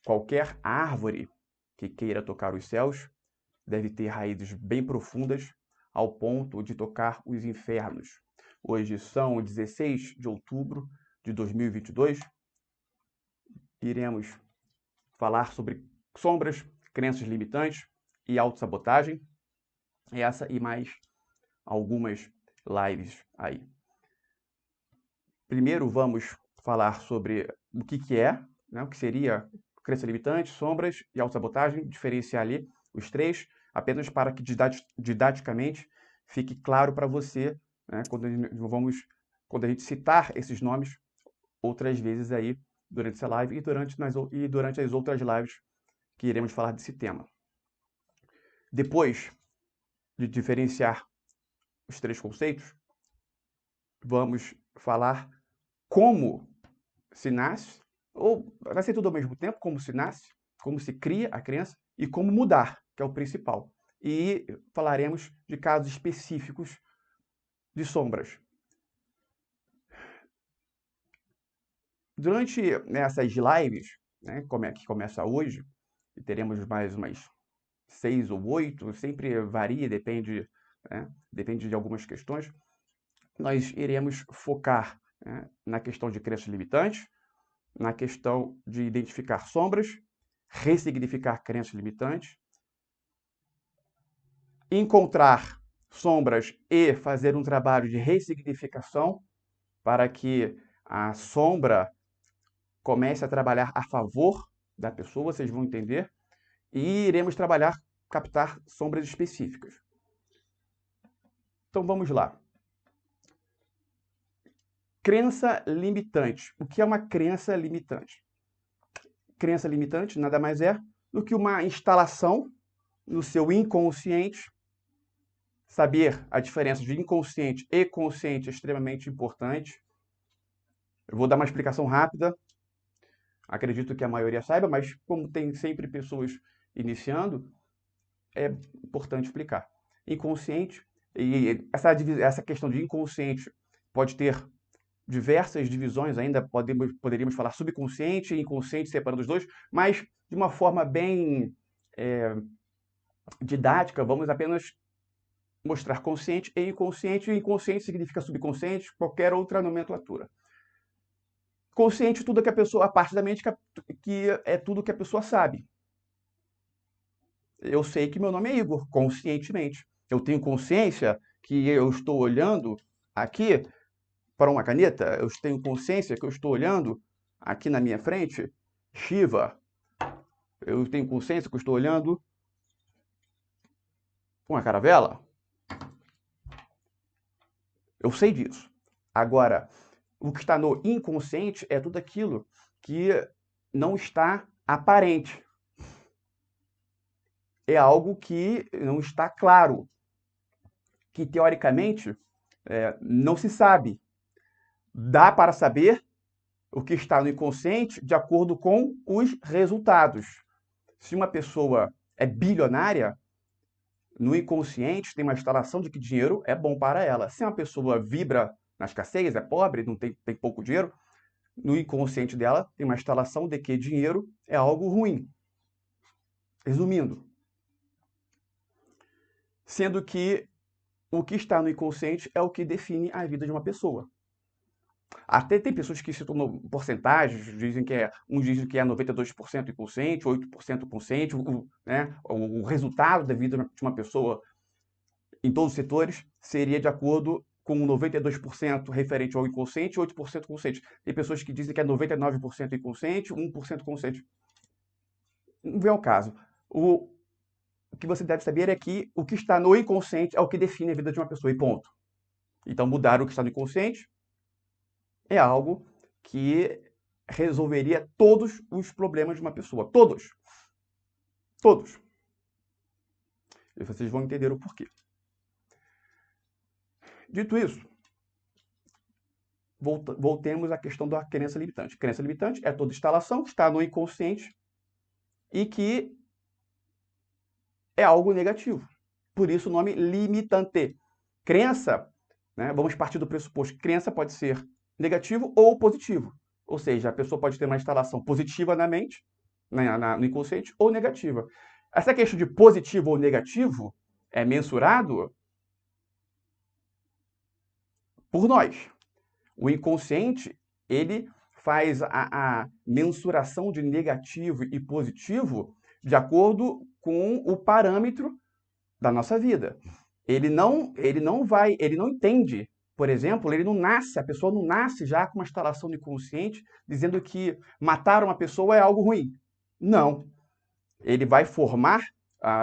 qualquer árvore que queira tocar os céus deve ter raízes bem profundas ao ponto de tocar os infernos. Hoje são 16 de outubro de 2022. Iremos falar sobre sombras, crenças limitantes e autossabotagem. Essa e mais algumas lives aí. Primeiro vamos falar sobre o que é, né, o que seria crença limitante, sombras e autossabotagem, diferenciar ali os três, apenas para que didaticamente fique claro para você, né, quando a gente citar esses nomes outras vezes aí durante essa live e durante as outras lives que iremos falar desse tema. Depois de diferenciar os três conceitos, vamos falar como se nasce, ou vai ser tudo ao mesmo tempo, como se nasce, como se cria a crença e como mudar, que é o principal. E falaremos de casos específicos de sombras. Durante essas lives, né, que começa hoje, e teremos mais umas 6 ou 8, sempre varia, depende, né, depende de algumas questões, nós iremos focar, né, na questão de crenças limitantes, na questão de identificar sombras, ressignificar crenças limitantes, encontrar sombras e fazer um trabalho de ressignificação para que a sombra comece a trabalhar a favor da pessoa, vocês vão entender, e iremos captar sombras específicas. Então vamos lá. Crença limitante. O que é uma crença limitante? Crença limitante nada mais é do que uma instalação no seu inconsciente. Saber a diferença de inconsciente e consciente é extremamente importante. Eu vou dar uma explicação rápida. Acredito que a maioria saiba, mas como tem sempre pessoas iniciando, é importante explicar. Inconsciente, e essa questão de inconsciente pode ter diversas divisões ainda, poderíamos falar subconsciente e inconsciente, separando os dois, mas de uma forma bem didática, vamos apenas mostrar consciente e inconsciente. Inconsciente significa subconsciente, qualquer outra nomenclatura. Consciente, tudo que a pessoa, a parte da mente que é tudo que a pessoa sabe. Eu sei que meu nome é Igor, conscientemente. Eu tenho consciência que eu estou olhando aqui para uma caneta, eu tenho consciência que eu estou olhando aqui na minha frente, Shiva. Eu tenho consciência que eu estou olhando uma caravela. Eu sei disso. Agora, o que está no inconsciente é tudo aquilo que não está aparente. É algo que não está claro, que teoricamente não se sabe. Dá para saber o que está no inconsciente de acordo com os resultados. Se uma pessoa é bilionária, no inconsciente tem uma instalação de que dinheiro é bom para ela. Se uma pessoa vibra na escassez, é pobre, não tem pouco dinheiro, no inconsciente dela tem uma instalação de que dinheiro é algo ruim. Resumindo, sendo que o que está no inconsciente é o que define a vida de uma pessoa. Até tem pessoas que citam porcentagens, uns dizem que é 92% inconsciente, 8% consciente, né? O resultado da vida de uma pessoa em todos os setores seria de acordo com 92% referente ao inconsciente e 8% consciente. Tem pessoas que dizem que é 99% inconsciente, 1% consciente. Não vem ao caso. O que você deve saber é que o que está no inconsciente é o que define a vida de uma pessoa, e ponto. Então, mudar o que está no inconsciente é algo que resolveria todos os problemas de uma pessoa. Todos. Todos. E vocês vão entender o porquê. Dito isso, voltemos à questão da crença limitante. Crença limitante é toda instalação que está no inconsciente e que é algo negativo. Por isso o nome limitante. Crença, né, vamos partir do pressuposto que crença pode ser negativo ou positivo. Ou seja, a pessoa pode ter uma instalação positiva na mente no inconsciente ou negativa. Essa questão de positivo ou negativo é mensurado por nós. O inconsciente, ele faz a mensuração de negativo e positivo de acordo com o parâmetro da nossa vida. Ele não entende, por exemplo, a pessoa não nasce já com uma instalação do inconsciente dizendo que matar uma pessoa é algo ruim. Não. Ele vai formar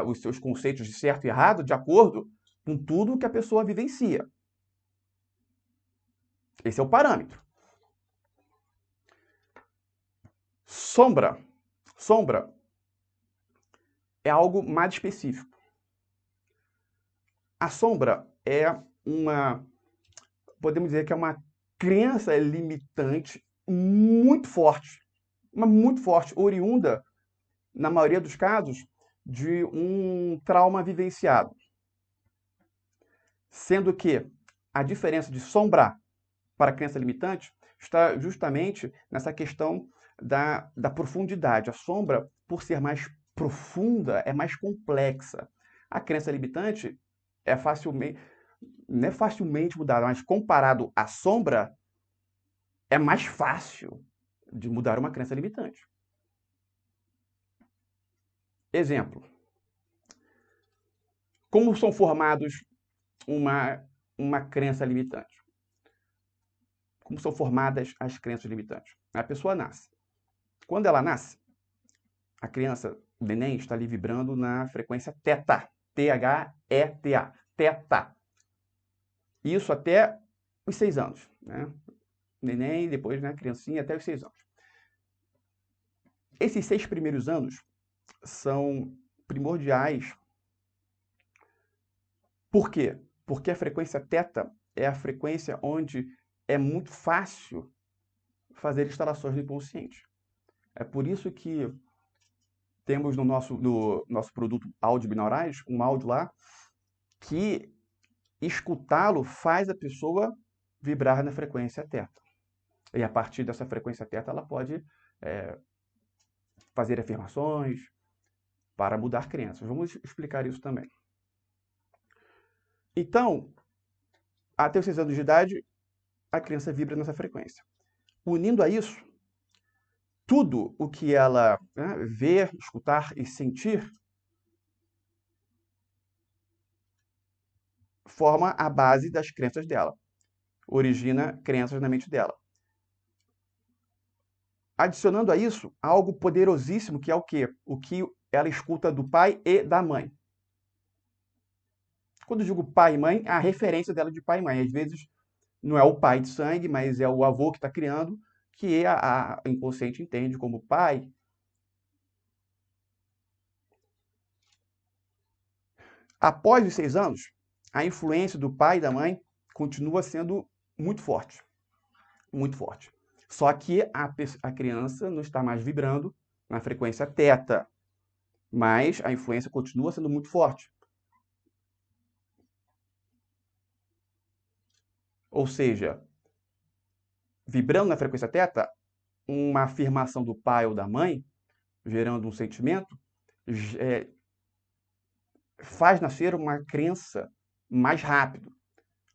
os seus conceitos de certo e errado de acordo com tudo que a pessoa vivencia. Esse é o parâmetro. Sombra. Sombra é algo mais específico. A sombra é podemos dizer que é uma crença limitante muito forte, mas muito forte, oriunda, na maioria dos casos, de um trauma vivenciado. Sendo que a diferença de sombra para crença limitante está justamente nessa questão da profundidade. A sombra, por ser mais profunda, é mais complexa. A crença limitante não é facilmente mudada, mas comparado à sombra, é mais fácil de mudar uma crença limitante. Exemplo. Como são formados uma crença limitante? Como são formadas as crenças limitantes? A pessoa nasce. Quando ela nasce, a criança, o neném, está ali vibrando na frequência teta. T-H-E-T-A. Teta. Isso até os 6 anos. Né? Neném, depois, né, criancinha, até os 6 anos. Esses 6 primeiros anos são primordiais. Por quê? Porque a frequência teta é a frequência onde é muito fácil fazer instalações do inconsciente. É por isso que temos no nosso produto áudio binaurais, um áudio lá, que escutá-lo faz a pessoa vibrar na frequência teta. E a partir dessa frequência teta, ela pode fazer afirmações para mudar crenças. Vamos explicar isso também. Então, até os 6 anos de idade, a criança vibra nessa frequência. Unindo a isso, tudo o que ela ver, escutar e sentir forma a base das crenças dela, origina crenças na mente dela. Adicionando a isso, algo poderosíssimo que é o quê? O que ela escuta do pai e da mãe. Quando eu digo pai e mãe, a referência dela de pai e mãe. Às vezes não é o pai de sangue, mas é o avô que está criando, que a inconsciente entende como pai. Após os 6 anos, a influência do pai e da mãe continua sendo muito forte. Muito forte. Só que a criança não está mais vibrando na frequência teta, mas a influência continua sendo muito forte. Ou seja, vibrando na frequência teta, uma afirmação do pai ou da mãe, gerando um sentimento, faz nascer uma crença mais rápido.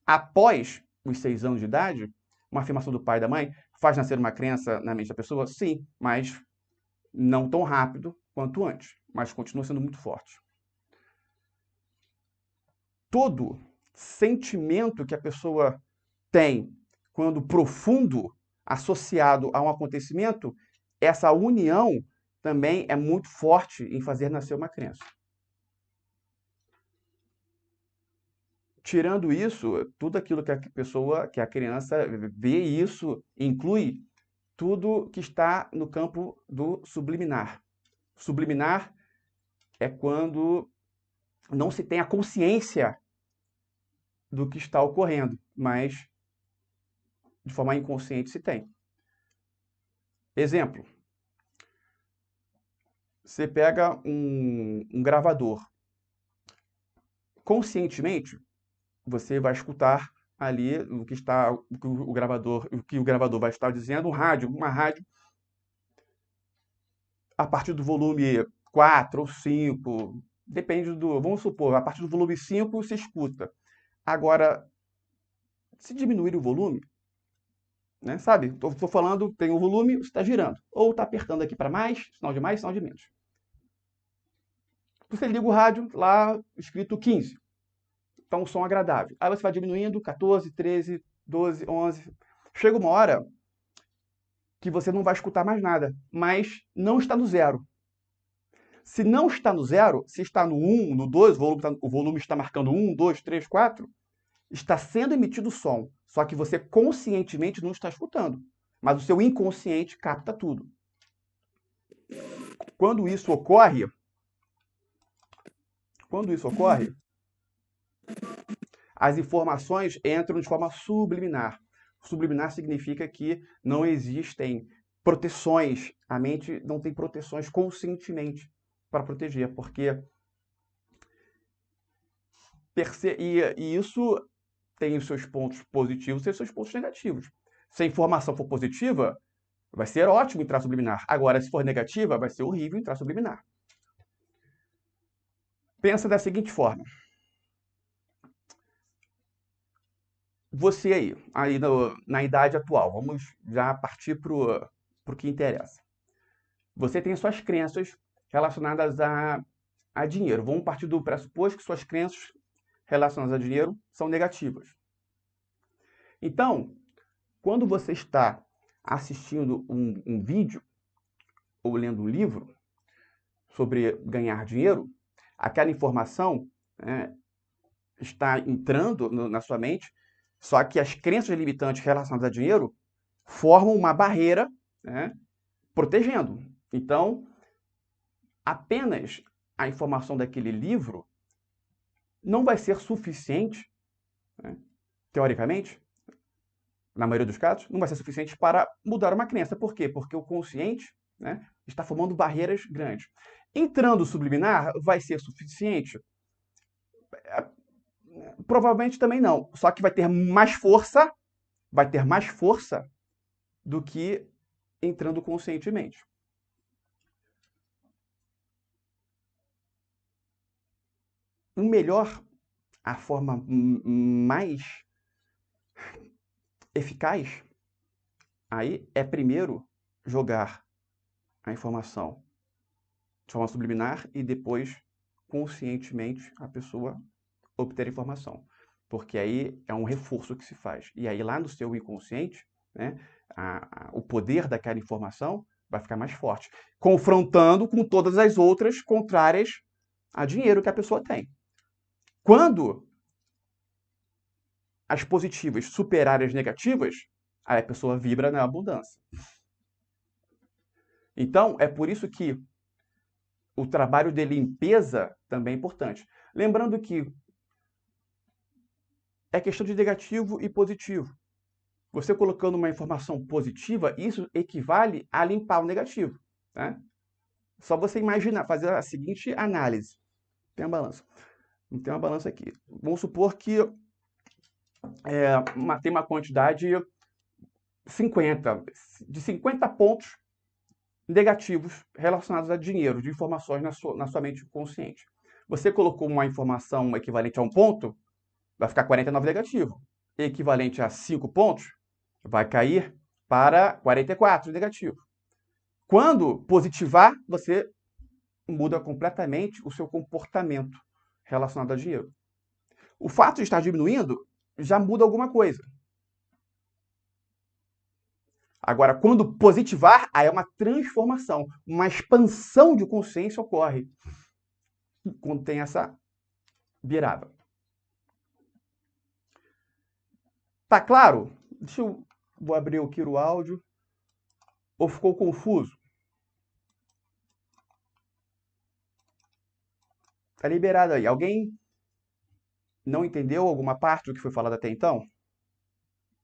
Após os 6 anos de idade, uma afirmação do pai e da mãe faz nascer uma crença na mente da pessoa? Sim, mas não tão rápido quanto antes, mas continua sendo muito forte. Todo sentimento que a pessoa tem quando profundo, associado a um acontecimento, essa união também é muito forte em fazer nascer uma crença. Tirando isso, tudo aquilo que a criança vê, isso inclui tudo que está no campo do subliminar. Subliminar é quando não se tem a consciência do que está ocorrendo, mas de forma inconsciente se tem. Exemplo. Você pega um gravador. Conscientemente, você vai escutar ali o que o gravador vai estar dizendo, uma rádio. a partir do volume 4 ou 5, depende do... Vamos supor, a partir do volume 5 se escuta. Agora, se diminuir o volume, né, sabe? Estou falando, tem o volume, você está girando. Ou está apertando aqui para mais, sinal de mais, sinal de menos. Você liga o rádio, lá escrito 15. Então, um som agradável. Aí você vai diminuindo, 14, 13, 12, 11. Chega uma hora que você não vai escutar mais nada, mas não está no zero. Se não está no zero, se está no 1, no 2, o volume está marcando 1, 2, 3, 4, está sendo emitido som, só que você conscientemente não está escutando, mas o seu inconsciente capta tudo. Quando isso ocorre, as informações entram de forma subliminar. Subliminar significa que não existem proteções, a mente não tem proteções conscientemente para proteger, porque e isso tem os seus pontos positivos e os seus pontos negativos. Se a informação for positiva, vai ser ótimo entrar subliminar. Agora, se for negativa, vai ser horrível entrar subliminar. Pensa da seguinte forma. Você aí na idade atual, vamos já partir para o que interessa. Você tem suas crenças relacionadas a dinheiro. Vamos partir do pressuposto que suas crenças relacionadas a dinheiro são negativas. Então, quando você está assistindo um vídeo ou lendo um livro sobre ganhar dinheiro, aquela informação, né, está entrando na sua mente, só que as crenças limitantes relacionadas a dinheiro formam uma barreira, né, protegendo. Então, apenas a informação daquele livro não vai ser suficiente, né, teoricamente, na maioria dos casos, não vai ser suficiente para mudar uma crença. Por quê? Porque o consciente, né, está formando barreiras grandes. Entrando subliminar, vai ser suficiente? Provavelmente também não. Só que vai ter mais força do que entrando conscientemente. O melhor, a forma mais eficaz, aí é primeiro jogar a informação de forma subliminar e depois, conscientemente, a pessoa obter a informação. Porque aí é um reforço que se faz. E aí lá no seu inconsciente, né, o poder daquela informação vai ficar mais forte, confrontando com todas as outras contrárias a dinheiro que a pessoa tem. Quando as positivas superarem as negativas, aí a pessoa vibra na abundância. Então, é por isso que o trabalho de limpeza também é importante. Lembrando que é questão de negativo e positivo. Você colocando uma informação positiva, isso equivale a limpar o negativo. Né? Só você imaginar, fazer a seguinte análise. Tem uma balança. Tem uma balança aqui. Vamos supor que tem uma quantidade de 50 pontos negativos relacionados a dinheiro, de informações na sua mente consciente. Você colocou uma informação equivalente a 1 ponto, vai ficar 49 negativo. Equivalente a 5 pontos, vai cair para 44 negativo. Quando positivar, você muda completamente o seu comportamento relacionado a dinheiro. O fato de estar diminuindo já muda alguma coisa. Agora, quando positivar, aí é uma transformação, uma expansão de consciência ocorre quando tem essa virada. Tá claro? Vou abrir aqui o áudio. Ou ficou confuso? Tá liberado aí. Alguém não entendeu alguma parte do que foi falado até então?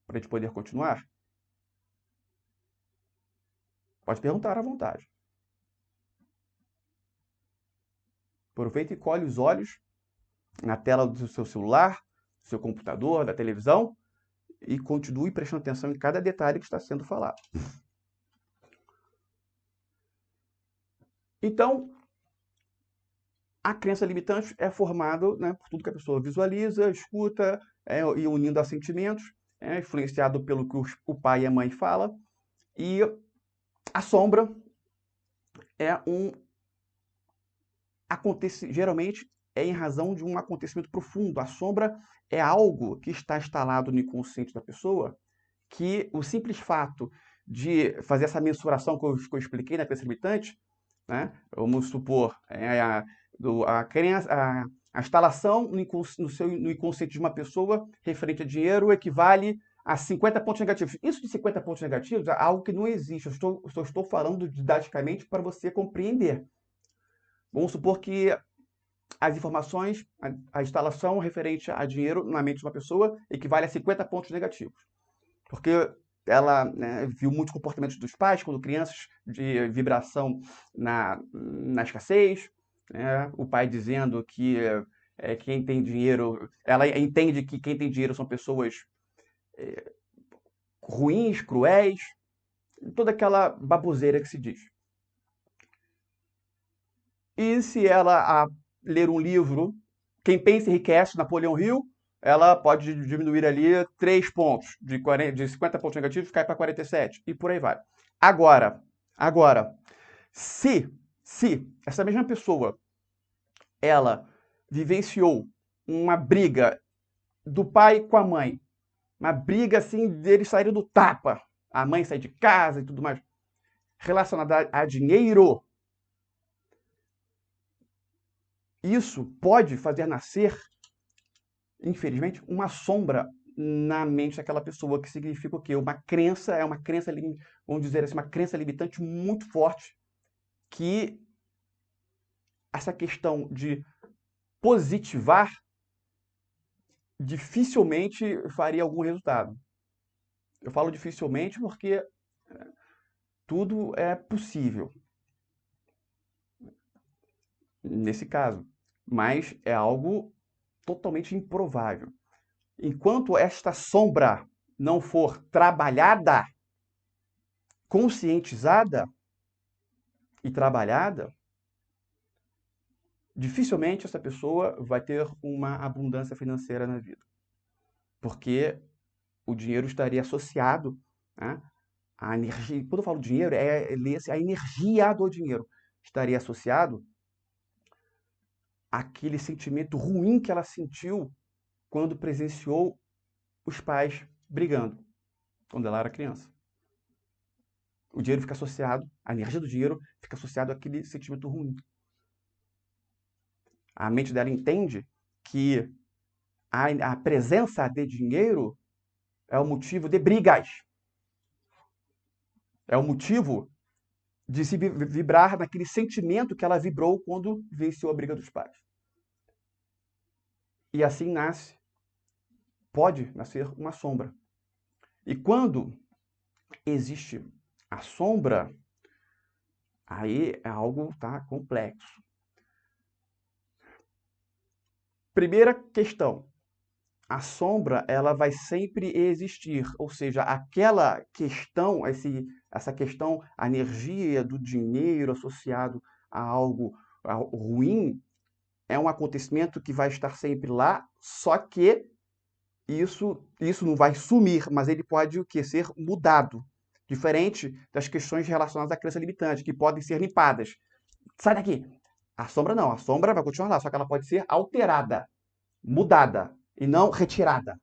Para a gente poder continuar? Pode perguntar à vontade. Aproveita e colhe os olhos na tela do seu celular, do seu computador, da televisão e continue prestando atenção em cada detalhe que está sendo falado. Então, a crença limitante é formada, né, por tudo que a pessoa visualiza, escuta, e unindo a sentimentos, influenciado pelo que o pai e a mãe falam. E a sombra é geralmente é em razão de um acontecimento profundo. A sombra é algo que está instalado no inconsciente da pessoa, que o simples fato de fazer essa mensuração que eu expliquei na crença limitante, né? Vamos supor, a instalação no inconsciente de uma pessoa referente a dinheiro equivale a 50 pontos negativos. Isso de 50 pontos negativos é algo que não existe. Eu só estou falando didaticamente para você compreender. Vamos supor que as informações, a instalação referente a dinheiro na mente de uma pessoa equivale a 50 pontos negativos. Porque ela, né, viu muitos comportamentos dos pais quando crianças, de vibração na escassez, né? O pai dizendo que quem tem dinheiro, ela entende que quem tem dinheiro são pessoas ruins, cruéis, toda aquela baboseira que se diz. E se ela ler um livro, Quem Pensa Enriquece, Napoleão Hill, ela pode diminuir ali 3 pontos, de 50 pontos negativos cai para 47, e por aí vai. Agora, se essa mesma pessoa, ela vivenciou uma briga do pai com a mãe, uma briga assim, deles saírem do tapa, a mãe sai de casa e tudo mais, relacionada a dinheiro, isso pode fazer nascer, infelizmente, uma sombra na mente daquela pessoa, que significa o quê? Uma crença, vamos dizer assim, uma crença limitante muito forte, que essa questão de positivar dificilmente faria algum resultado. Eu falo dificilmente porque tudo é possível nesse caso, mas é algo totalmente improvável. Enquanto esta sombra não for trabalhada, conscientizada e trabalhada, dificilmente essa pessoa vai ter uma abundância financeira na vida. Porque o dinheiro estaria associado, né, à energia. Quando eu falo dinheiro, a energia do dinheiro estaria associado àquele sentimento ruim que ela sentiu quando presenciou os pais brigando, quando ela era criança. O dinheiro fica associado, a energia do dinheiro fica associada àquele sentimento ruim. A mente dela entende que a presença de dinheiro é o motivo de brigas. É o motivo de se vibrar naquele sentimento que ela vibrou quando venceu a briga dos pais. E assim pode nascer uma sombra. E quando existe a sombra, aí é algo complexo. Primeira questão, a sombra ela vai sempre existir, ou seja, aquela questão, essa questão, a energia do dinheiro associado a algo ruim, é um acontecimento que vai estar sempre lá, só que isso não vai sumir, mas ele pode ser mudado. Diferente das questões relacionadas à crença limitante, que podem ser limpadas. Sai daqui! A sombra não, a sombra vai continuar lá, só que ela pode ser alterada, mudada, e não retirada.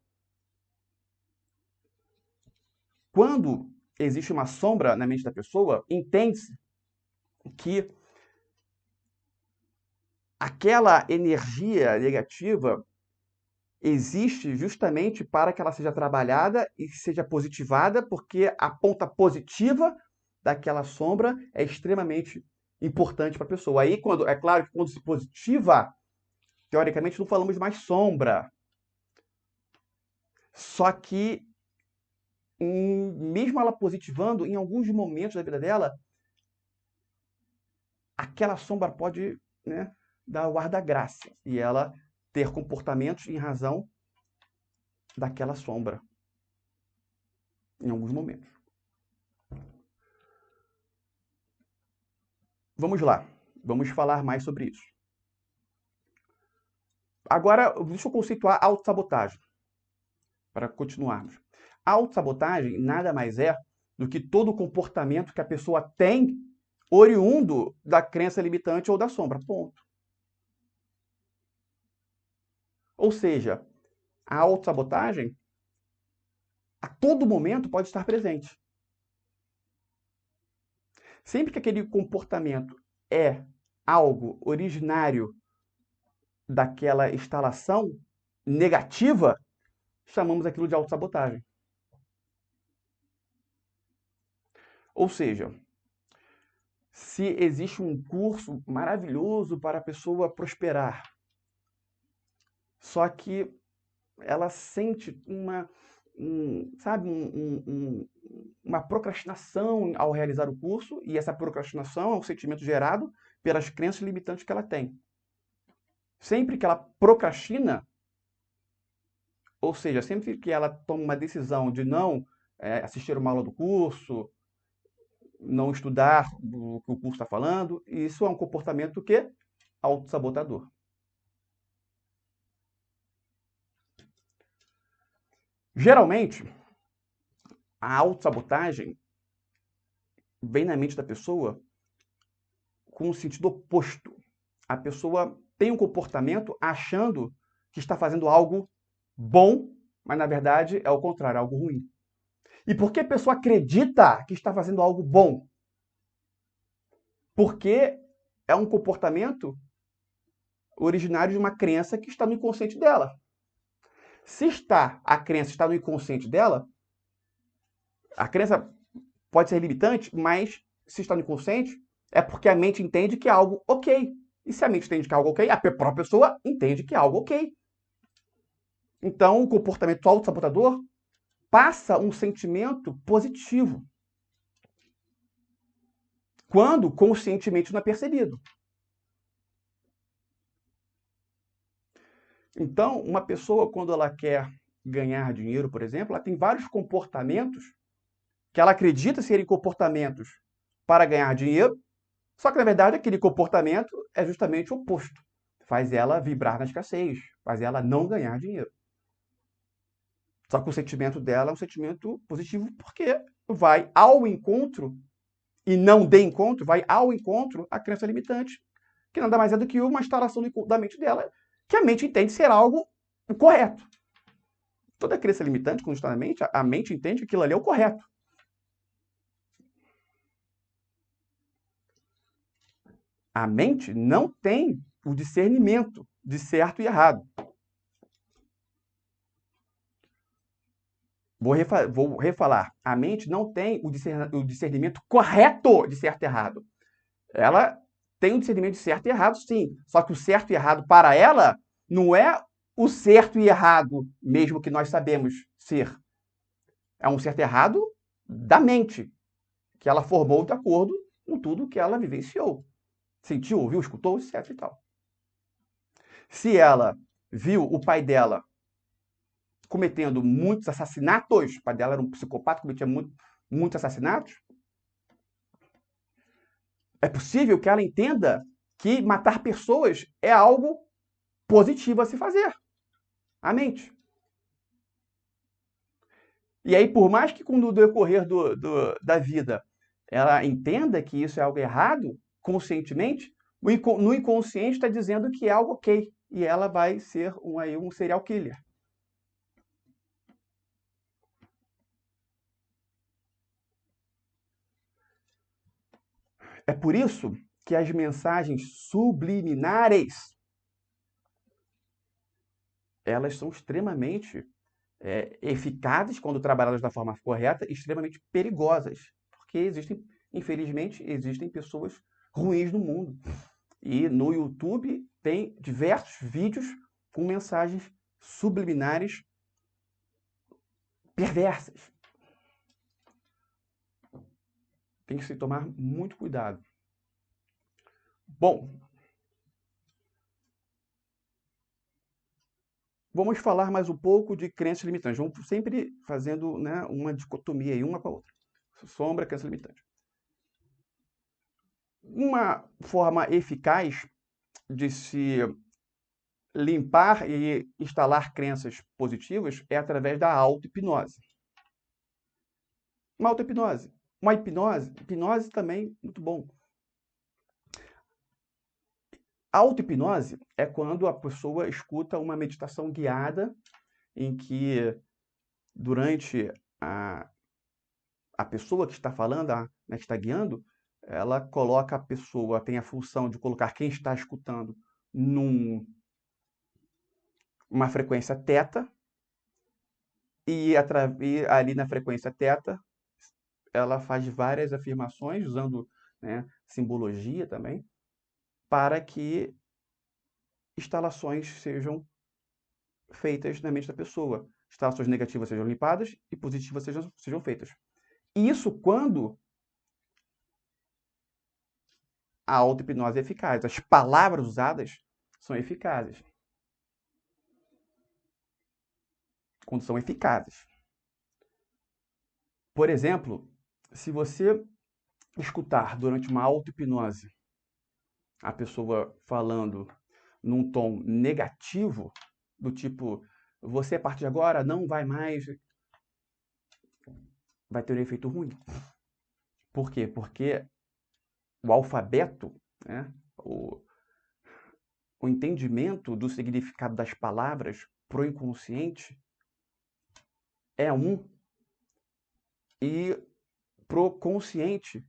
Quando existe uma sombra na mente da pessoa, entende-se que aquela energia negativa existe justamente para que ela seja trabalhada e seja positivada, porque a ponta positiva daquela sombra é extremamente importante para a pessoa. Aí, é claro que quando se positiva, teoricamente não falamos mais sombra. Só que, mesmo ela positivando, em alguns momentos da vida dela, aquela sombra pode, né, dar o ar da graça e ela ter comportamentos em razão daquela sombra, em alguns momentos. Vamos lá. Vamos falar mais sobre isso. Agora, deixa eu conceituar a autossabotagem, para continuarmos. A autossabotagem nada mais é do que todo o comportamento que a pessoa tem oriundo da crença limitante ou da sombra. Ponto. Ou seja, a autossabotagem a todo momento pode estar presente. Sempre que aquele comportamento é algo originário daquela instalação negativa, chamamos aquilo de autossabotagem. Ou seja, se existe um curso maravilhoso para a pessoa prosperar, só que ela sente uma procrastinação ao realizar o curso, e essa procrastinação é um sentimento gerado pelas crenças limitantes que ela tem. Sempre que ela procrastina, ou seja, sempre que ela toma uma decisão de não assistir uma aula do curso, não estudar o que o curso está falando, isso é um comportamento que autossabotador. Geralmente, a autossabotagem vem na mente da pessoa com o sentido oposto. A pessoa tem um comportamento achando que está fazendo algo bom, mas na verdade é o contrário, é algo ruim. E por que a pessoa acredita que está fazendo algo bom? Porque é um comportamento originário de uma crença que está no inconsciente dela. Se a crença está no inconsciente dela, a crença pode ser limitante, mas se está no inconsciente, é porque a mente entende que é algo ok. E se a mente entende que é algo ok, a própria pessoa entende que é algo ok. Então, o comportamento autossabotador passa um sentimento positivo, quando conscientemente não é percebido. Então, uma pessoa, quando ela quer ganhar dinheiro, por exemplo, ela tem vários comportamentos que ela acredita serem comportamentos para ganhar dinheiro, só que, na verdade, aquele comportamento é justamente o oposto. Faz ela vibrar na escassez, faz ela não ganhar dinheiro. Só que o sentimento dela é um sentimento positivo porque vai ao encontro, e não de encontro, vai ao encontro a crença limitante, que nada mais é do que uma instalação da mente dela, que a mente entende ser algo correto. Toda crença limitante, quando está na mente, a mente entende que aquilo ali é o correto. A mente não tem o discernimento de certo e errado. Vou refalar. A mente não tem o discernimento correto de certo e errado. Ela tem um discernimento de certo e errado, sim. Só que o certo e errado para ela não é o certo e errado mesmo que nós sabemos ser. É um certo e errado da mente, que ela formou de acordo com tudo que ela vivenciou. Sentiu, ouviu, escutou, etc e tal. Se ela viu o pai dela cometendo muitos assassinatos, o pai dela era um psicopata, cometia muitos assassinatos, é possível que ela entenda que matar pessoas é algo positivo a se fazer. A mente. E aí, por mais que com o decorrer da vida ela entenda que isso é algo errado, conscientemente, no inconsciente está dizendo que é algo ok. E ela vai ser um serial killer. É por isso que as mensagens subliminares, elas são extremamente eficazes quando trabalhadas da forma correta e extremamente perigosas. Porque infelizmente, existem pessoas ruins no mundo. E no YouTube tem diversos vídeos com mensagens subliminares perversas. Tem que se tomar muito cuidado. Bom, vamos falar mais um pouco de crenças limitantes. Vamos sempre fazendo, né, uma dicotomia aí, uma com a outra. Sombra, crença limitante. Uma forma eficaz de se limpar e instalar crenças positivas é através da auto-hipnose. Uma auto-hipnose. Uma hipnose também muito bom. A auto-hipnose é quando a pessoa escuta uma meditação guiada em que, durante a pessoa que está falando, né, que está guiando, ela coloca a pessoa, tem a função de colocar quem está escutando numa frequência teta, e ali na frequência teta ela faz várias afirmações, usando, né, simbologia também, para que instalações sejam feitas na mente da pessoa. Instalações negativas sejam limpadas e positivas sejam feitas. Isso quando a auto-hipnose é eficaz. As palavras usadas são eficazes. Quando são eficazes. Por exemplo, se você escutar durante uma auto-hipnose a pessoa falando num tom negativo, do tipo, você a partir de agora não vai mais, vai ter um efeito ruim. Por quê? Porque o alfabeto, né, o entendimento do significado das palavras para o inconsciente é um, e pro consciente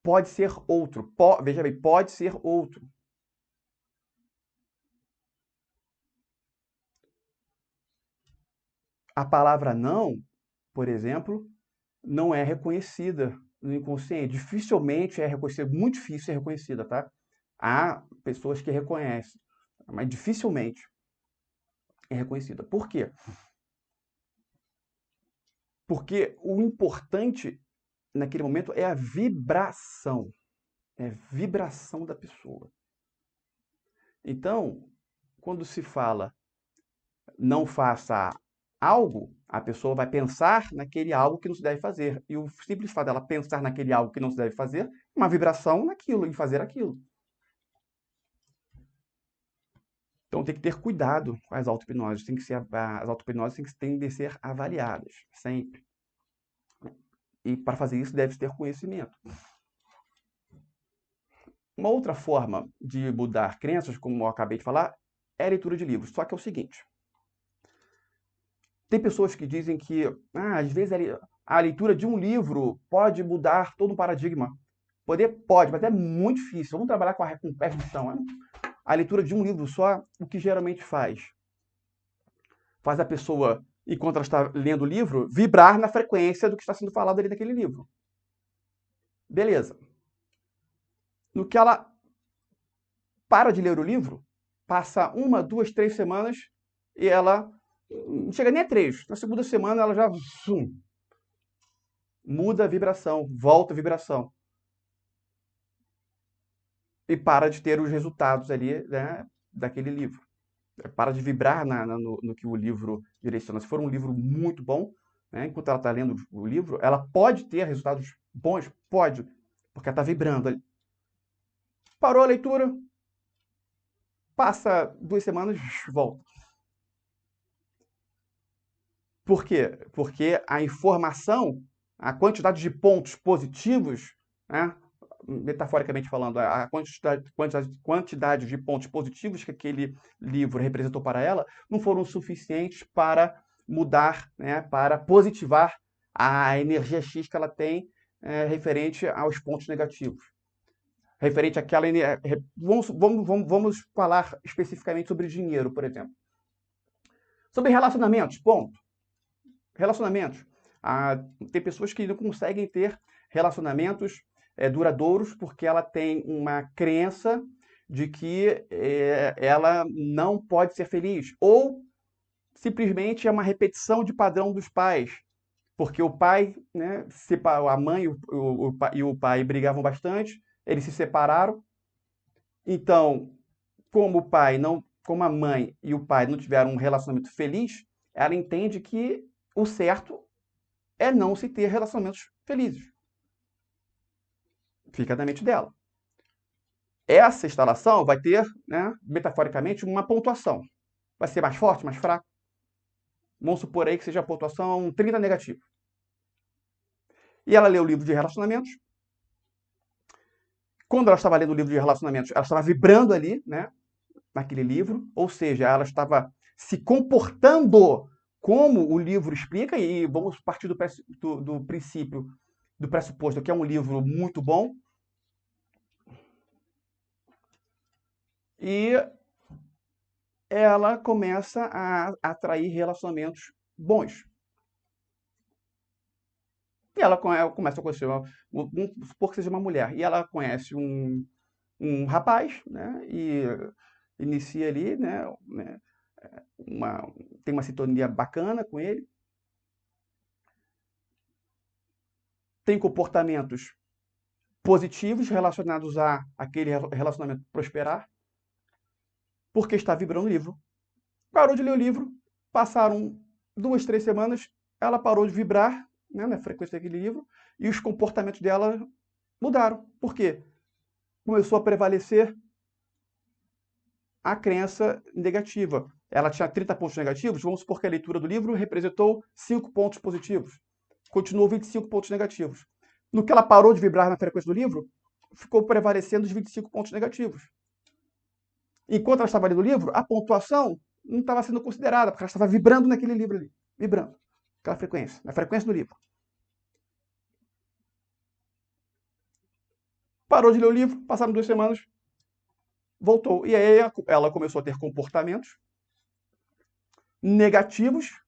pode ser outro. Veja bem, pode ser outro. A palavra não, por exemplo, não é reconhecida no inconsciente. Dificilmente é reconhecida, muito difícil ser reconhecida, tá? Há pessoas que reconhecem, mas dificilmente é reconhecida. Por quê? Porque o importante naquele momento é a vibração. É a vibração da pessoa. Então, quando se fala não faça algo, a pessoa vai pensar naquele algo que não se deve fazer. E o simples fato dela pensar naquele algo que não se deve fazer, uma vibração naquilo, em fazer aquilo. Então tem que ter cuidado com as auto-hipnoses. As auto-hipnoses têm que ser avaliadas, sempre. E para fazer isso deve ter conhecimento. Uma outra forma de mudar crenças, como eu acabei de falar, é a leitura de livros. Só que é o seguinte: tem pessoas que dizem que, às vezes, a leitura de um livro pode mudar todo um paradigma. Pode, mas é muito difícil. Vamos trabalhar com pés no chão. A leitura de um livro só, o que geralmente faz? Faz a pessoa, enquanto ela está lendo o livro, vibrar na frequência do que está sendo falado ali naquele livro. Beleza. No que ela para de ler o livro, passa 1, 2, 3 semanas e ela não chega nem a 3. Na segunda semana ela já muda a vibração, volta a vibração. E para de ter os resultados ali, né, daquele livro. Para de vibrar no que o livro direciona. Se for um livro muito bom, né, enquanto ela está lendo o livro, ela pode ter resultados bons? Pode, porque ela está vibrando ali. Parou a leitura, passa 2 semanas, volta. Por quê? Porque a informação, a quantidade de pontos positivos, né, metaforicamente falando, a quantidade de pontos positivos que aquele livro representou para ela não foram suficientes para mudar, né, para positivar a energia X que ela tem referente aos pontos negativos. Referente àquela energia. Vamos falar especificamente sobre dinheiro, por exemplo. Sobre relacionamentos, ponto. Relacionamentos. Tem pessoas que não conseguem ter relacionamentos duradouros porque ela tem uma crença de que ela não pode ser feliz. Ou simplesmente é uma repetição de padrão dos pais. Porque o pai, né, a mãe e o pai brigavam bastante, eles se separaram. Então, como a mãe e o pai não tiveram um relacionamento feliz, ela entende que o certo é não se ter relacionamentos felizes. Fica na mente dela. Essa instalação vai ter, né, metaforicamente, uma pontuação. Vai ser mais forte, mais fraco? Vamos supor aí que seja a pontuação 30 negativa. E ela leu o livro de relacionamentos. Quando ela estava lendo o livro de relacionamentos, ela estava vibrando ali, né, naquele livro, ou seja, ela estava se comportando como o livro explica, e vamos partir do princípio, do pressuposto que é um livro muito bom, e ela começa a atrair relacionamentos bons. E ela começa a conhecer, vamos supor que seja uma mulher, e ela conhece um rapaz, né, e inicia ali, né, tem uma sintonia bacana com ele, tem comportamentos positivos relacionados a aquele relacionamento prosperar, porque está vibrando o livro. Parou de ler o livro, passaram 2, 3 semanas, ela parou de vibrar, né, na frequência daquele livro, e os comportamentos dela mudaram. Por quê? Começou a prevalecer a crença negativa. Ela tinha 30 pontos negativos, vamos supor que a leitura do livro representou 5 pontos positivos. Continuou 25 pontos negativos. No que ela parou de vibrar na frequência do livro, ficou prevalecendo os 25 pontos negativos. Enquanto ela estava lendo o livro, a pontuação não estava sendo considerada, porque ela estava vibrando naquele livro ali. Vibrando. Aquela frequência, na frequência do livro. Parou de ler o livro, passaram 2 semanas, voltou. E aí ela começou a ter comportamentos negativos,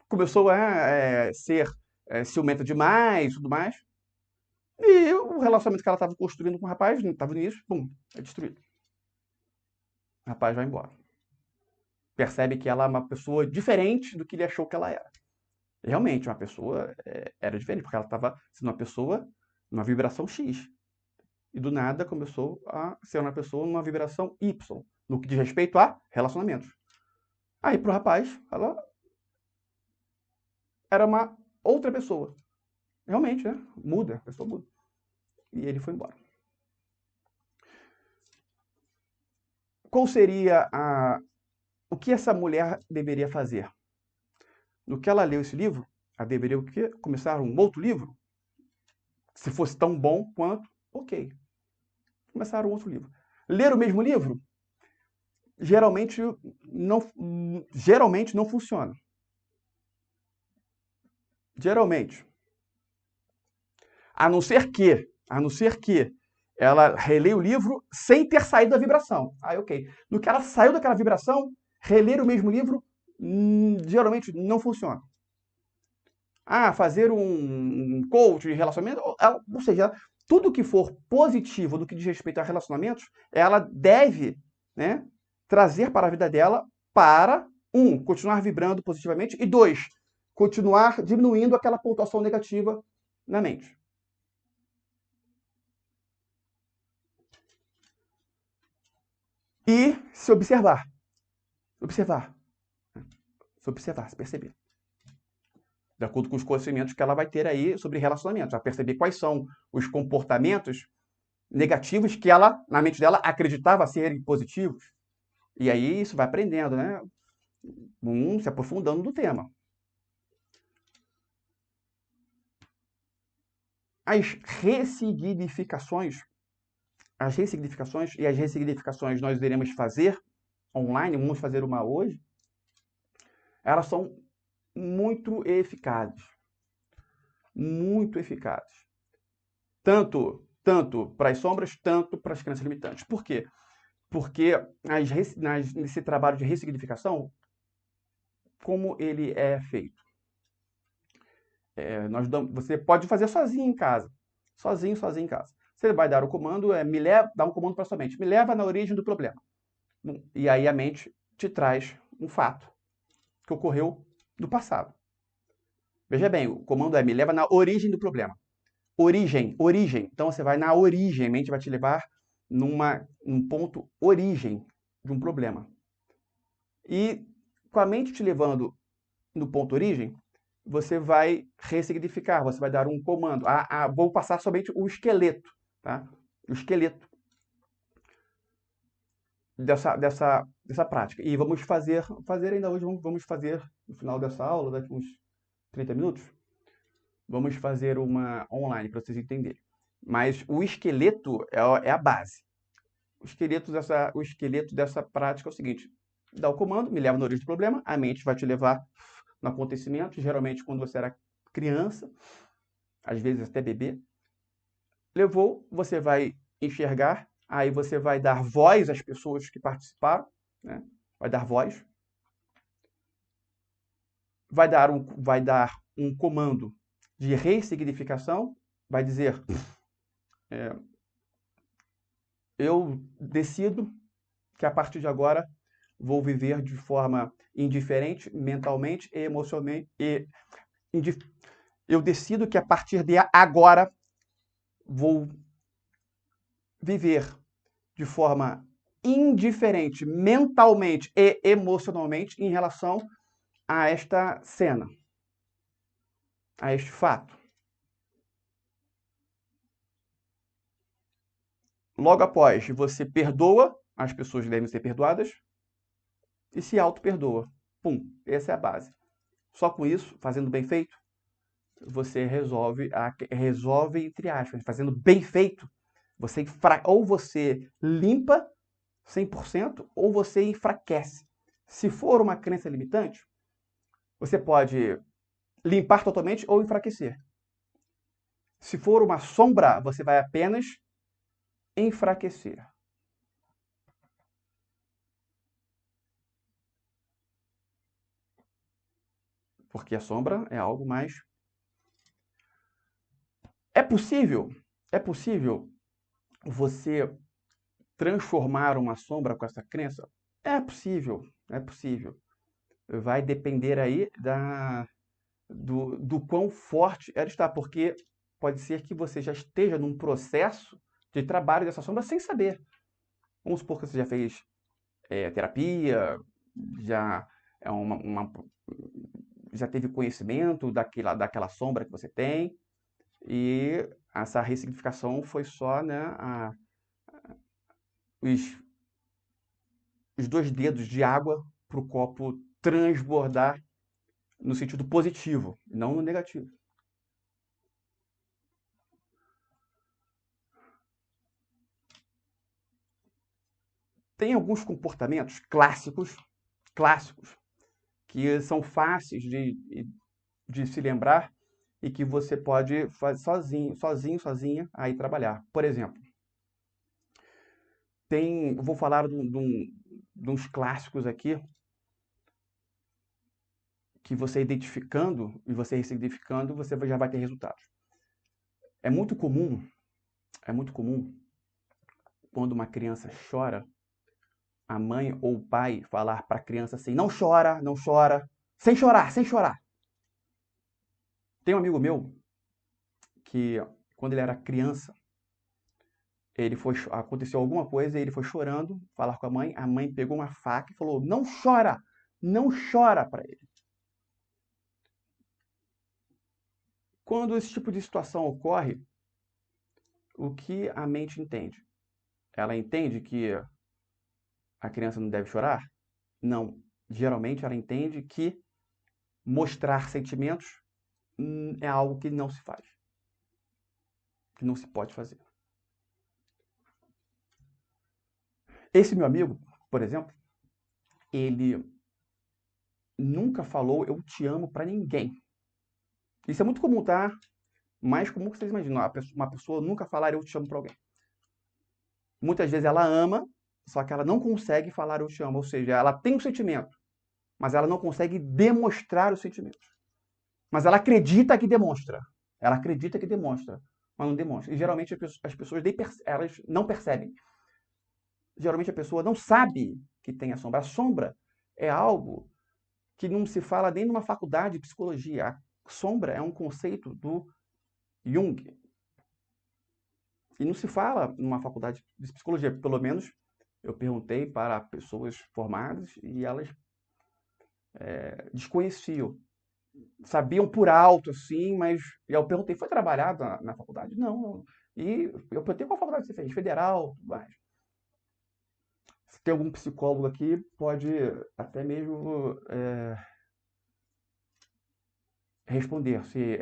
começou a ser ciumenta demais, tudo mais. E o relacionamento que ela estava construindo com o rapaz, não estava nisso, pum, é destruído. O rapaz vai embora. Percebe que ela é uma pessoa diferente do que ele achou que ela era. Realmente, uma pessoa era diferente, porque ela estava sendo uma pessoa numa vibração X. E do nada começou a ser uma pessoa numa vibração Y, no que diz respeito a relacionamentos. Aí pro rapaz, ela era uma outra pessoa. Realmente, né? Muda, a pessoa muda. E ele foi embora. Qual seria o que essa mulher deveria fazer? No que ela leu esse livro, ela deveria o quê? Começar um outro livro? Se fosse tão bom quanto, ok. Começar um outro livro. Ler o mesmo livro? Geralmente não funciona. Geralmente. A não ser que ela releia o livro sem ter saído da vibração. Aí, ok. No que ela saiu daquela vibração, reler o mesmo livro geralmente não funciona. Fazer um coach de relacionamento, ou seja, tudo que for positivo no que diz respeito a relacionamentos, ela deve, né, trazer para a vida dela para, continuar vibrando positivamente, e 2, continuar diminuindo aquela pontuação negativa na mente. E se observar. Se perceber. De acordo com os conhecimentos que ela vai ter aí sobre relacionamentos. Vai perceber quais são os comportamentos negativos que ela, na mente dela, acreditava serem positivos. E aí isso vai aprendendo, né? Se aprofundando no tema. As ressignificações nós iremos fazer online, vamos fazer uma hoje, elas são muito eficazes. Muito eficazes. Tanto para as sombras, tanto para as crenças limitantes. Por quê? Porque nesse trabalho de ressignificação, como ele é feito? Você pode fazer sozinho em casa. Sozinho em casa. Você vai dar o comando, dá um comando para sua mente. Me leva na origem do problema. E aí a mente te traz um fato que ocorreu no passado. Veja bem, o comando me leva na origem do problema. Origem. Então você vai na origem, a mente vai te levar num ponto origem de um problema. E com a mente te levando no ponto origem, você vai ressignificar, você vai dar um comando. Vou passar somente o esqueleto, tá? O esqueleto dessa prática. E vamos fazer ainda hoje, vamos fazer no final dessa aula, daqui uns 30 minutos, vamos fazer uma online para vocês entenderem. Mas o esqueleto é a base. O esqueleto dessa prática é o seguinte: dá o comando, me leva na origem do problema, a mente vai te levar no acontecimento, geralmente quando você era criança, às vezes até bebê. Levou, você vai enxergar, aí você vai dar voz às pessoas que participaram, né? Vai dar voz. Vai dar um comando de ressignificação, vai dizer, eu decido que a partir de agora vou viver de forma indiferente, mentalmente e emocionalmente. Eu decido que a partir de agora vou viver de forma indiferente, mentalmente e emocionalmente em relação a esta cena, a este fato. Logo após, você perdoa, as pessoas devem ser perdoadas, e se auto-perdoa. Pum, essa é a base. Só com isso, fazendo bem feito, você resolve, entre aspas, fazendo bem feito, ou você limpa 100% ou você enfraquece. Se for uma crença limitante, você pode limpar totalmente ou enfraquecer. Se for uma sombra, você vai apenas enfraquecer. Porque a sombra é algo mais... É possível você transformar uma sombra com essa crença? É possível. Vai depender aí do quão forte ela está, porque pode ser que você já esteja num processo de trabalho dessa sombra sem saber. Vamos supor que você já fez terapia, já já teve conhecimento daquela sombra que você tem, e essa ressignificação foi só, né, os 2 dedos de água para o copo transbordar no sentido positivo, não no negativo. Tem alguns comportamentos clássicos, que são fáceis de se lembrar e que você pode fazer sozinha, aí trabalhar. Por exemplo, vou falar de uns clássicos aqui, que você identificando e você ressignificando, você já vai ter resultados. É muito comum, quando uma criança chora, a mãe ou o pai falar para a criança assim: não chora, não chora, sem chorar, sem chorar. Tem um amigo meu que, quando ele era criança, aconteceu alguma coisa e ele foi chorando falar com a mãe pegou uma faca e falou: não chora para ele. Quando esse tipo de situação ocorre, o que a mente entende? Ela entende que a criança não deve chorar? Não. Geralmente ela entende que mostrar sentimentos é algo que não se faz, que não se pode fazer. Esse meu amigo, por exemplo, ele nunca falou eu te amo para ninguém. Isso é muito comum, tá? Mais comum que vocês imaginam. Uma pessoa nunca falar eu te amo para alguém. Muitas vezes ela ama, só que ela não consegue falar eu te amo. Ou seja, ela tem um sentimento, mas ela não consegue demonstrar o sentimento. Mas ela acredita que demonstra. Ela acredita que demonstra, mas não demonstra. E geralmente as pessoas elas não percebem. Geralmente a pessoa não sabe que tem a sombra. A sombra é algo que não se fala nem numa faculdade de psicologia. A sombra é um conceito do Jung. E não se fala numa faculdade de psicologia. Pelo menos eu perguntei para pessoas formadas e elas desconheciam. Sabiam por alto, assim, mas eu perguntei, foi trabalhado na faculdade? Não. E eu perguntei qual faculdade você fez? Federal, tudo mais. Se tem algum psicólogo aqui, pode até mesmo responder se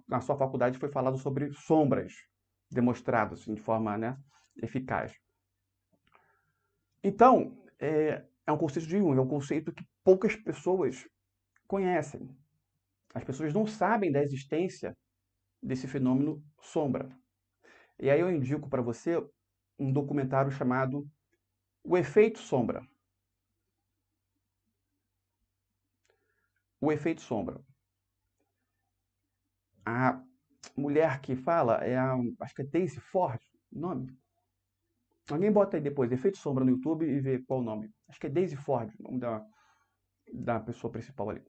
na sua faculdade foi falado sobre sombras demonstradas assim, de forma, né, eficaz. Então, é um conceito de Jung, é um conceito que poucas pessoas conhecem. As pessoas não sabem da existência desse fenômeno sombra. E aí eu indico para você um documentário chamado O Efeito Sombra. O Efeito Sombra. A mulher que fala é acho que é Daisy Ford, o nome. Alguém bota aí depois, Efeito Sombra no YouTube e vê qual o nome. Acho que é Daisy Ford, o nome da pessoa principal ali.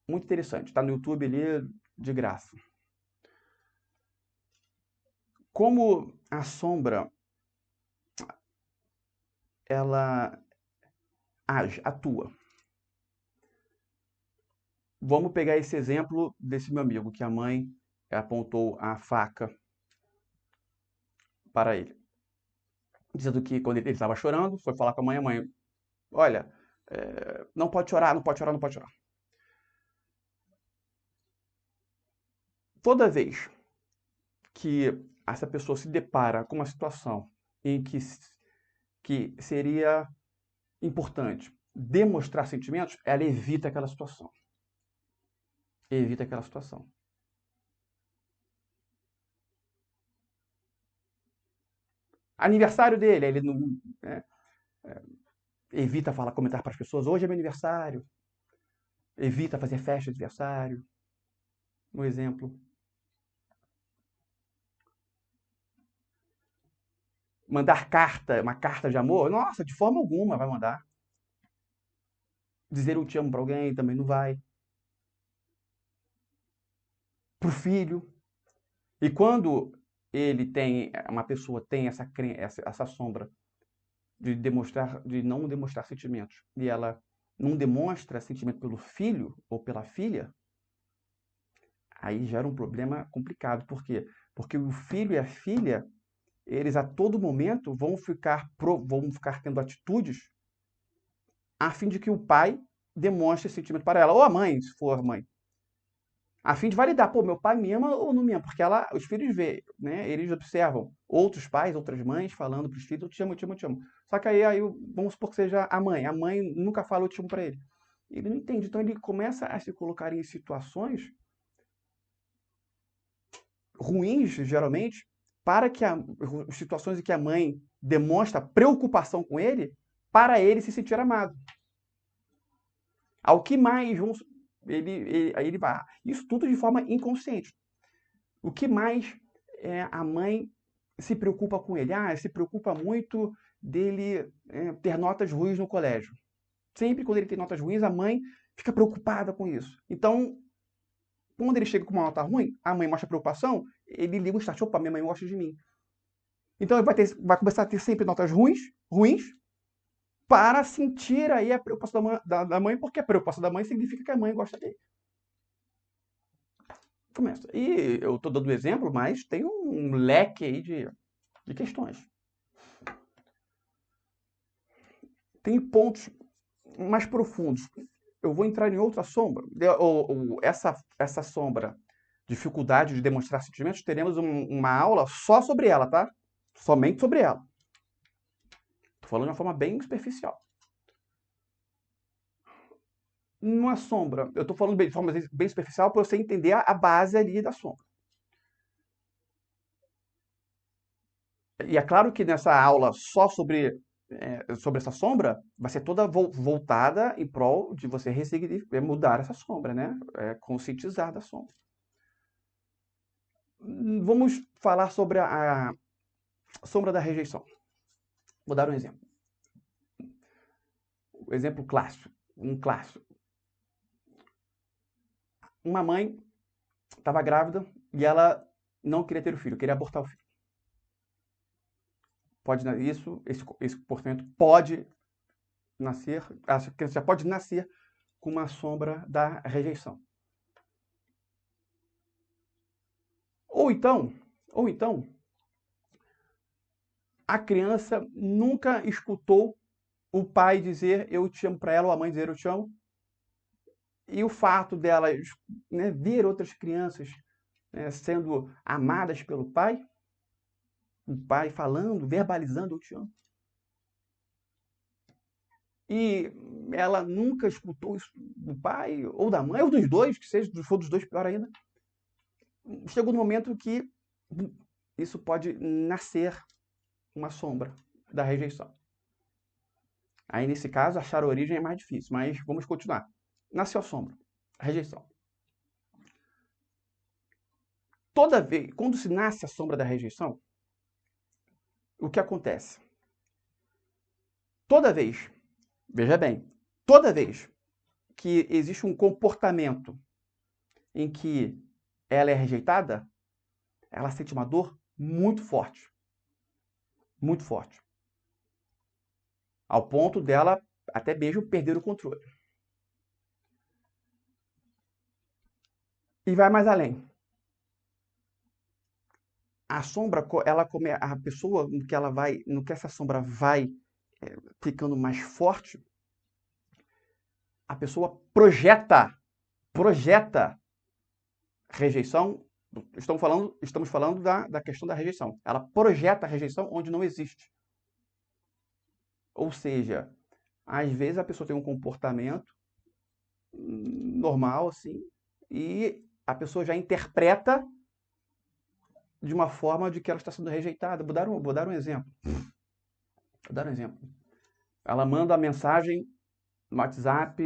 Muito interessante, está no YouTube ali de graça. Como a sombra, ela age, atua. Vamos pegar esse exemplo desse meu amigo, que a mãe apontou a faca para ele. Dizendo que quando ele estava chorando, foi falar com a mãe, olha, não pode chorar, não pode chorar, não pode chorar. Toda vez que essa pessoa se depara com uma situação em que seria importante demonstrar sentimentos, ela evita aquela situação. Evita aquela situação. Aniversário dele, ele não, né, evita falar, comentar para as pessoas, hoje é meu aniversário. Evita fazer festa de aniversário. Um exemplo. Mandar carta, uma carta de amor, nossa, de forma alguma vai mandar. Dizer eu te amo para alguém também não vai. Para o filho. E quando uma pessoa tem essa sombra de não demonstrar sentimentos, e ela não demonstra sentimento pelo filho ou pela filha, aí gera um problema complicado. Por quê? Porque o filho e a filha, eles a todo momento vão ficar tendo atitudes a fim de que o pai demonstre sentimento para ela, ou a mãe, se for mãe. A fim de validar, pô, meu pai me ama ou não me ama? Porque os filhos veem, né? Eles observam outros pais, outras mães falando para os filhos, eu te amo, eu te amo, eu te amo. Só que aí vamos supor que seja a mãe. A mãe nunca fala eu te amo para ele. Ele não entende. Então ele começa a se colocar em situações ruins, geralmente, para que situações em que a mãe demonstra preocupação com ele, para ele se sentir amado. Ao que mais aí ele vai. Isso tudo de forma inconsciente. O que mais a mãe se preocupa com ele? Se preocupa muito dele ter notas ruins no colégio. Sempre quando ele tem notas ruins, a mãe fica preocupada com isso. Então, quando ele chega com uma nota ruim, a mãe mostra preocupação, ele liga o start, opa, minha mãe gosta de mim. Então ele vai começar a ter sempre notas ruins, para sentir aí a preocupação da mãe, porque a preocupação da mãe significa que a mãe gosta dele. Começa. E eu estou dando exemplo, mas tem um leque aí de questões. Tem pontos mais profundos. Eu vou entrar em outra sombra. Essa sombra, dificuldade de demonstrar sentimentos, teremos uma aula só sobre ela, tá? Somente sobre ela. Estou falando de uma forma bem superficial. Numa sombra, eu estou falando de forma bem superficial para você entender a base ali da sombra. E é claro que nessa aula só sobre essa sombra, vai ser toda voltada em prol de você mudar essa sombra, né? Conscientizar da sombra. Vamos falar sobre a sombra da rejeição. Vou dar um exemplo. Um exemplo clássico. Um clássico. Uma mãe estava grávida e ela não queria ter o filho, queria abortar o filho. Esse comportamento pode nascer, essa criança já pode nascer com uma sombra da rejeição. Ou então, a criança nunca escutou o pai dizer eu te amo para ela, ou a mãe dizer eu te amo. E o fato dela, né, ver outras crianças, né, sendo amadas pelo pai, o pai falando, verbalizando eu te amo. E ela nunca escutou isso do pai ou da mãe, ou dos dois, que seja, se for dos dois, pior ainda. Chegou no momento que isso pode nascer uma sombra da rejeição. Aí, nesse caso, achar a origem é mais difícil, mas vamos continuar. Nasceu a sombra, a rejeição. Toda vez, quando se nasce a sombra da rejeição, o que acontece? Toda vez, veja bem, toda vez que existe um comportamento em que ela é rejeitada, ela sente uma dor muito forte. Muito forte. Ao ponto dela, até mesmo, perder o controle. E vai mais além. A sombra, a pessoa, no que essa sombra vai ficando mais forte, a pessoa projeta rejeição. Estamos falando da questão da rejeição. Ela projeta a rejeição onde não existe. Ou seja, às vezes a pessoa tem um comportamento normal, assim, e a pessoa já interpreta de uma forma de que ela está sendo rejeitada. Vou dar um exemplo. Ela manda a mensagem no WhatsApp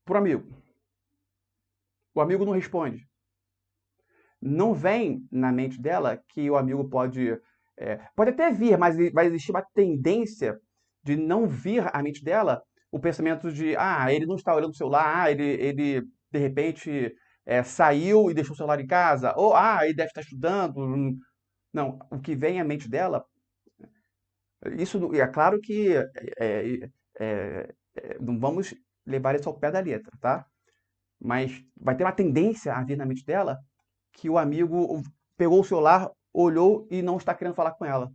para o amigo. O amigo não responde. Não vem na mente dela que o amigo pode até vir, mas vai existir uma tendência de não vir à mente dela o pensamento de ele não está olhando o celular, ele de repente saiu e deixou o celular em casa, ou ele deve estar estudando. Não, o que vem à mente dela, isso é claro que não vamos levar isso ao pé da letra, tá? Mas vai ter uma tendência a vir na mente dela que o amigo pegou o celular, olhou e não está querendo falar com ela.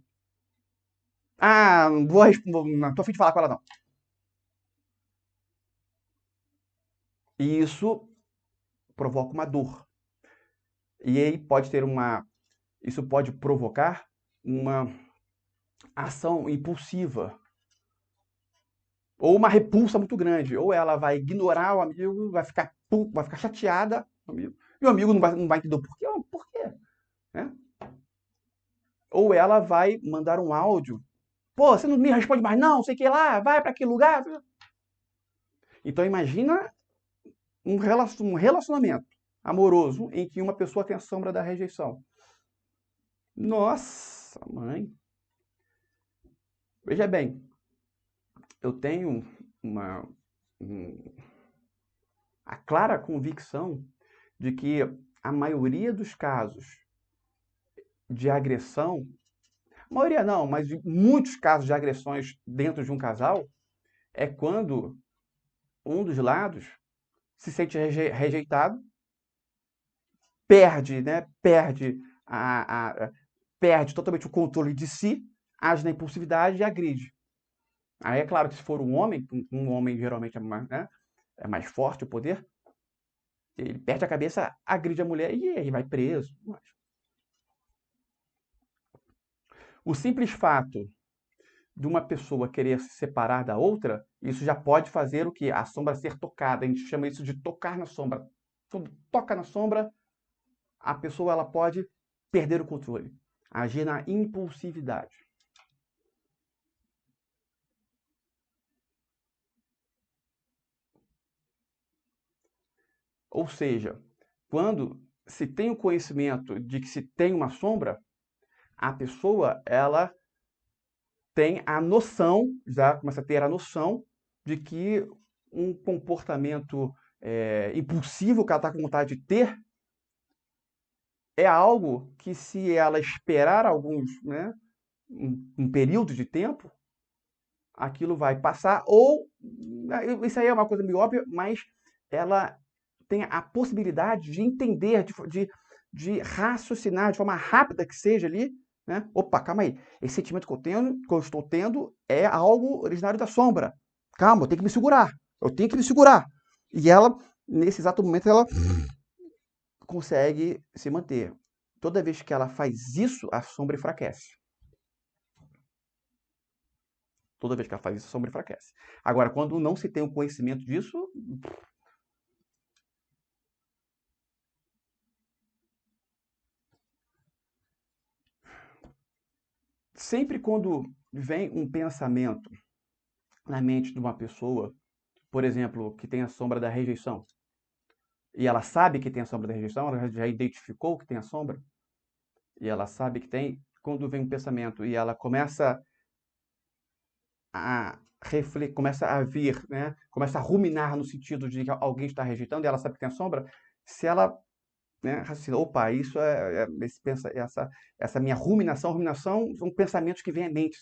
Não tô a fim de falar com ela, não. E isso provoca uma dor. E aí isso pode provocar uma ação impulsiva. Ou uma repulsa muito grande. Ou ela vai ignorar o amigo, vai ficar chateada, e o amigo não vai entender o porquê. Por quê? Né? Ou ela vai mandar um áudio. Pô, você não me responde mais não, sei que lá, vai para aquele lugar. Então imagina um relacionamento amoroso em que uma pessoa tem a sombra da rejeição. Nossa, mãe. Veja bem, eu tenho a clara convicção de que a maioria dos casos de agressão, maioria não, mas de muitos casos de agressões dentro de um casal, é quando um dos lados se sente rejeitado, perde totalmente o controle de si, age na impulsividade e agride. Aí é claro que se for um homem geralmente é mais forte o poder, ele perde a cabeça, agride a mulher e aí vai preso. O simples fato de uma pessoa querer se separar da outra, isso já pode fazer o quê? A sombra ser tocada. A gente chama isso de tocar na sombra. Quando toca na sombra, a pessoa ela pode perder o controle, agir na impulsividade. Ou seja, quando se tem o conhecimento de que se tem uma sombra, a pessoa ela tem a noção, já começa a ter a noção de que um comportamento impulsivo que ela está com vontade de ter é algo que, se ela esperar um período de tempo, aquilo vai passar, ou isso aí é uma coisa meio óbvia, mas ela tem a possibilidade de entender, de raciocinar de forma rápida que seja ali, né? Opa, calma aí. Esse sentimento que eu estou tendo é algo originário da sombra. Calma, eu tenho que me segurar. Eu tenho que me segurar. E ela, nesse exato momento, ela consegue se manter. Toda vez que ela faz isso, a sombra enfraquece. Toda vez que ela faz isso, a sombra enfraquece. Agora, quando não se tem o conhecimento disso, sempre quando vem um pensamento na mente de uma pessoa, por exemplo, que tem a sombra da rejeição, e ela sabe que tem a sombra da rejeição, ela já identificou que tem a sombra, e ela sabe que tem, quando vem um pensamento e ela começa a refletir, começa a vir, né? Começa a ruminar no sentido de que alguém está rejeitando e ela sabe que tem a sombra, se ela, né, raciocina, opa, isso essa minha ruminação são pensamentos que vêm à mente.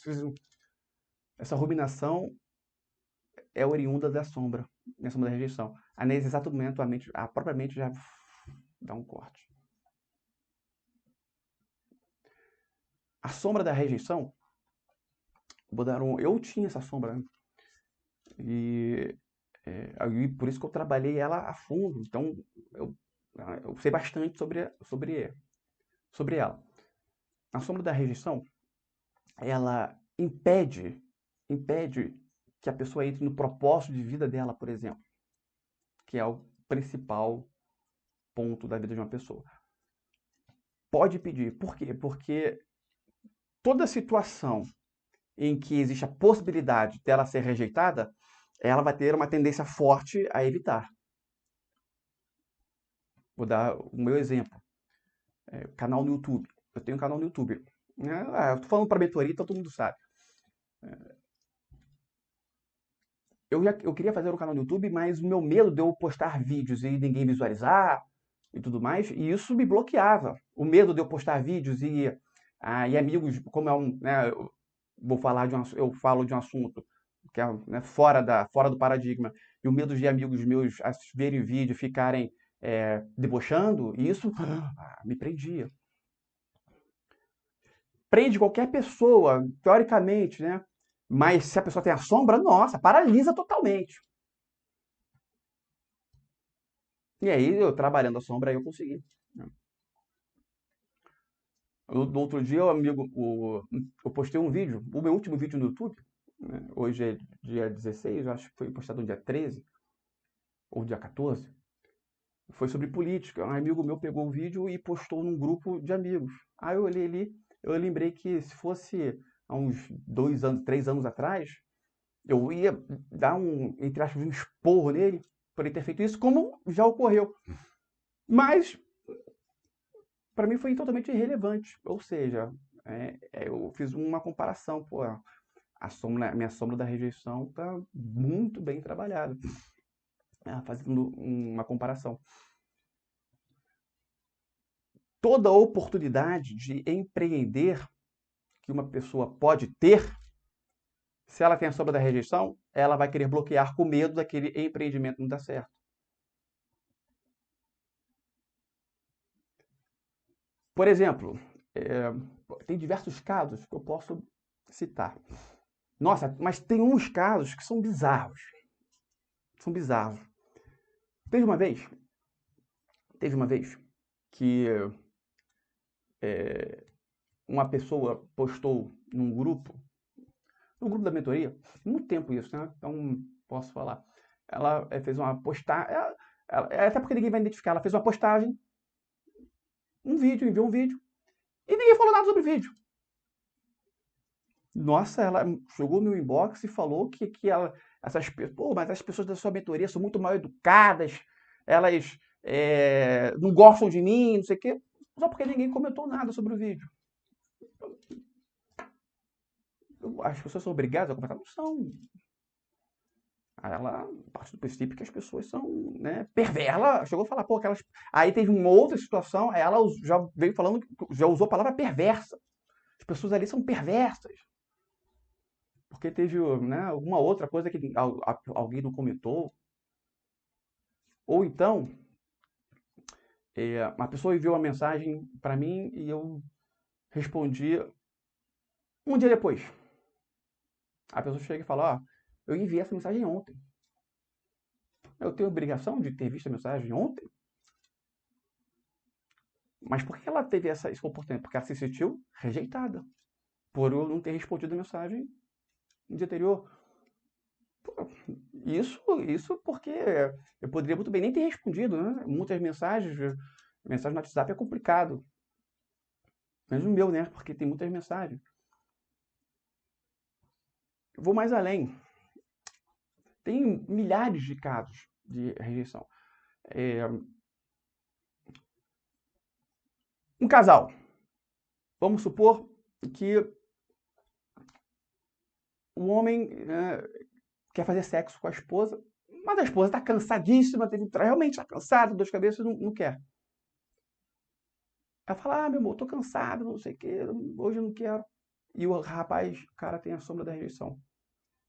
Essa ruminação é oriunda da sombra, da sombra da rejeição. Aí, nesse exato momento, a própria mente já dá um corte. A sombra da rejeição, eu tinha essa sombra, né? E por isso que eu trabalhei ela a fundo. Então, eu sei bastante sobre ela. A sombra da rejeição, ela impede que a pessoa entre no propósito de vida dela, por exemplo, que é o principal ponto da vida de uma pessoa. Pode pedir. Por quê? Porque toda situação em que existe a possibilidade dela ser rejeitada, ela vai ter uma tendência forte a evitar. Vou dar o meu exemplo. Canal no YouTube. Eu tenho um canal no YouTube. Eu tô falando para mentoria, então todo mundo sabe. Eu queria fazer um canal no YouTube, mas o meu medo de eu postar vídeos e ninguém visualizar e tudo mais, e isso me bloqueava. O medo de eu postar vídeos e amigos, como é né, eu falo de um assunto que é, né, fora do paradigma, e o medo de amigos meus verem o vídeo e ficarem debochando, e isso me prendia. Prende qualquer pessoa, teoricamente, né? Mas se a pessoa tem a sombra, nossa, paralisa totalmente. E aí, eu trabalhando a sombra, aí eu consegui. No outro dia, eu postei um vídeo, o meu último vídeo no YouTube, né? Hoje é dia 16, eu acho que foi postado no dia 13 ou dia 14. Foi sobre política. Um amigo meu pegou o vídeo e postou num grupo de amigos. Aí eu olhei ali, eu lembrei que se fosse há uns 2 anos, 3 anos atrás, eu ia dar entre aspas, um esporro nele por ele ter feito isso, como já ocorreu. Mas, para mim, foi totalmente irrelevante. Ou seja, eu fiz uma comparação. Pô, a minha sombra da rejeição está muito bem trabalhada. Fazendo uma comparação. Toda oportunidade de empreender que uma pessoa pode ter, se ela tem a sombra da rejeição, ela vai querer bloquear com medo daquele empreendimento não dar certo. Por exemplo, tem diversos casos que eu posso citar. Nossa, mas tem uns casos que são bizarros. São bizarros. Teve uma vez que uma pessoa postou no grupo da mentoria, muito tempo isso, né? Então posso falar. Ela fez uma postagem, até porque ninguém vai identificar, ela fez uma postagem, enviou um vídeo, e ninguém falou nada sobre o vídeo. Nossa, ela jogou no inbox e falou que mas as pessoas da sua mentoria são muito mal educadas, elas não gostam de mim, não sei o quê, só porque ninguém comentou nada sobre o vídeo. As pessoas são obrigadas a comentar? Não são. Ela parte do princípio que as pessoas são, né, perversas. Ela chegou a falar, pô, aquelas. Aí teve uma outra situação, ela já veio falando, já usou a palavra perversa. As pessoas ali são perversas. Porque teve, né, alguma outra coisa que alguém não comentou. Ou então, uma pessoa enviou uma mensagem para mim e eu Respondi um dia depois. A pessoa chega e fala, ó, eu enviei essa mensagem ontem. Eu tenho a obrigação de ter visto a mensagem ontem? Mas por que ela teve esse comportamento? Porque ela se sentiu rejeitada por eu não ter respondido a mensagem no dia anterior. Isso porque eu poderia muito bem nem ter respondido, né? Muitas mensagens no WhatsApp é complicado. Menos o meu, né? Porque tem muitas mensagens. Eu vou mais além. Tem milhares de casos de rejeição. Um casal. Vamos supor que o homem quer fazer sexo com a esposa, mas a esposa está cansadíssima, realmente está cansada, dor de cabeça, não quer. Ela fala, meu amor, tô cansado, não sei o que, hoje eu não quero. E o rapaz, o cara tem a sombra da rejeição.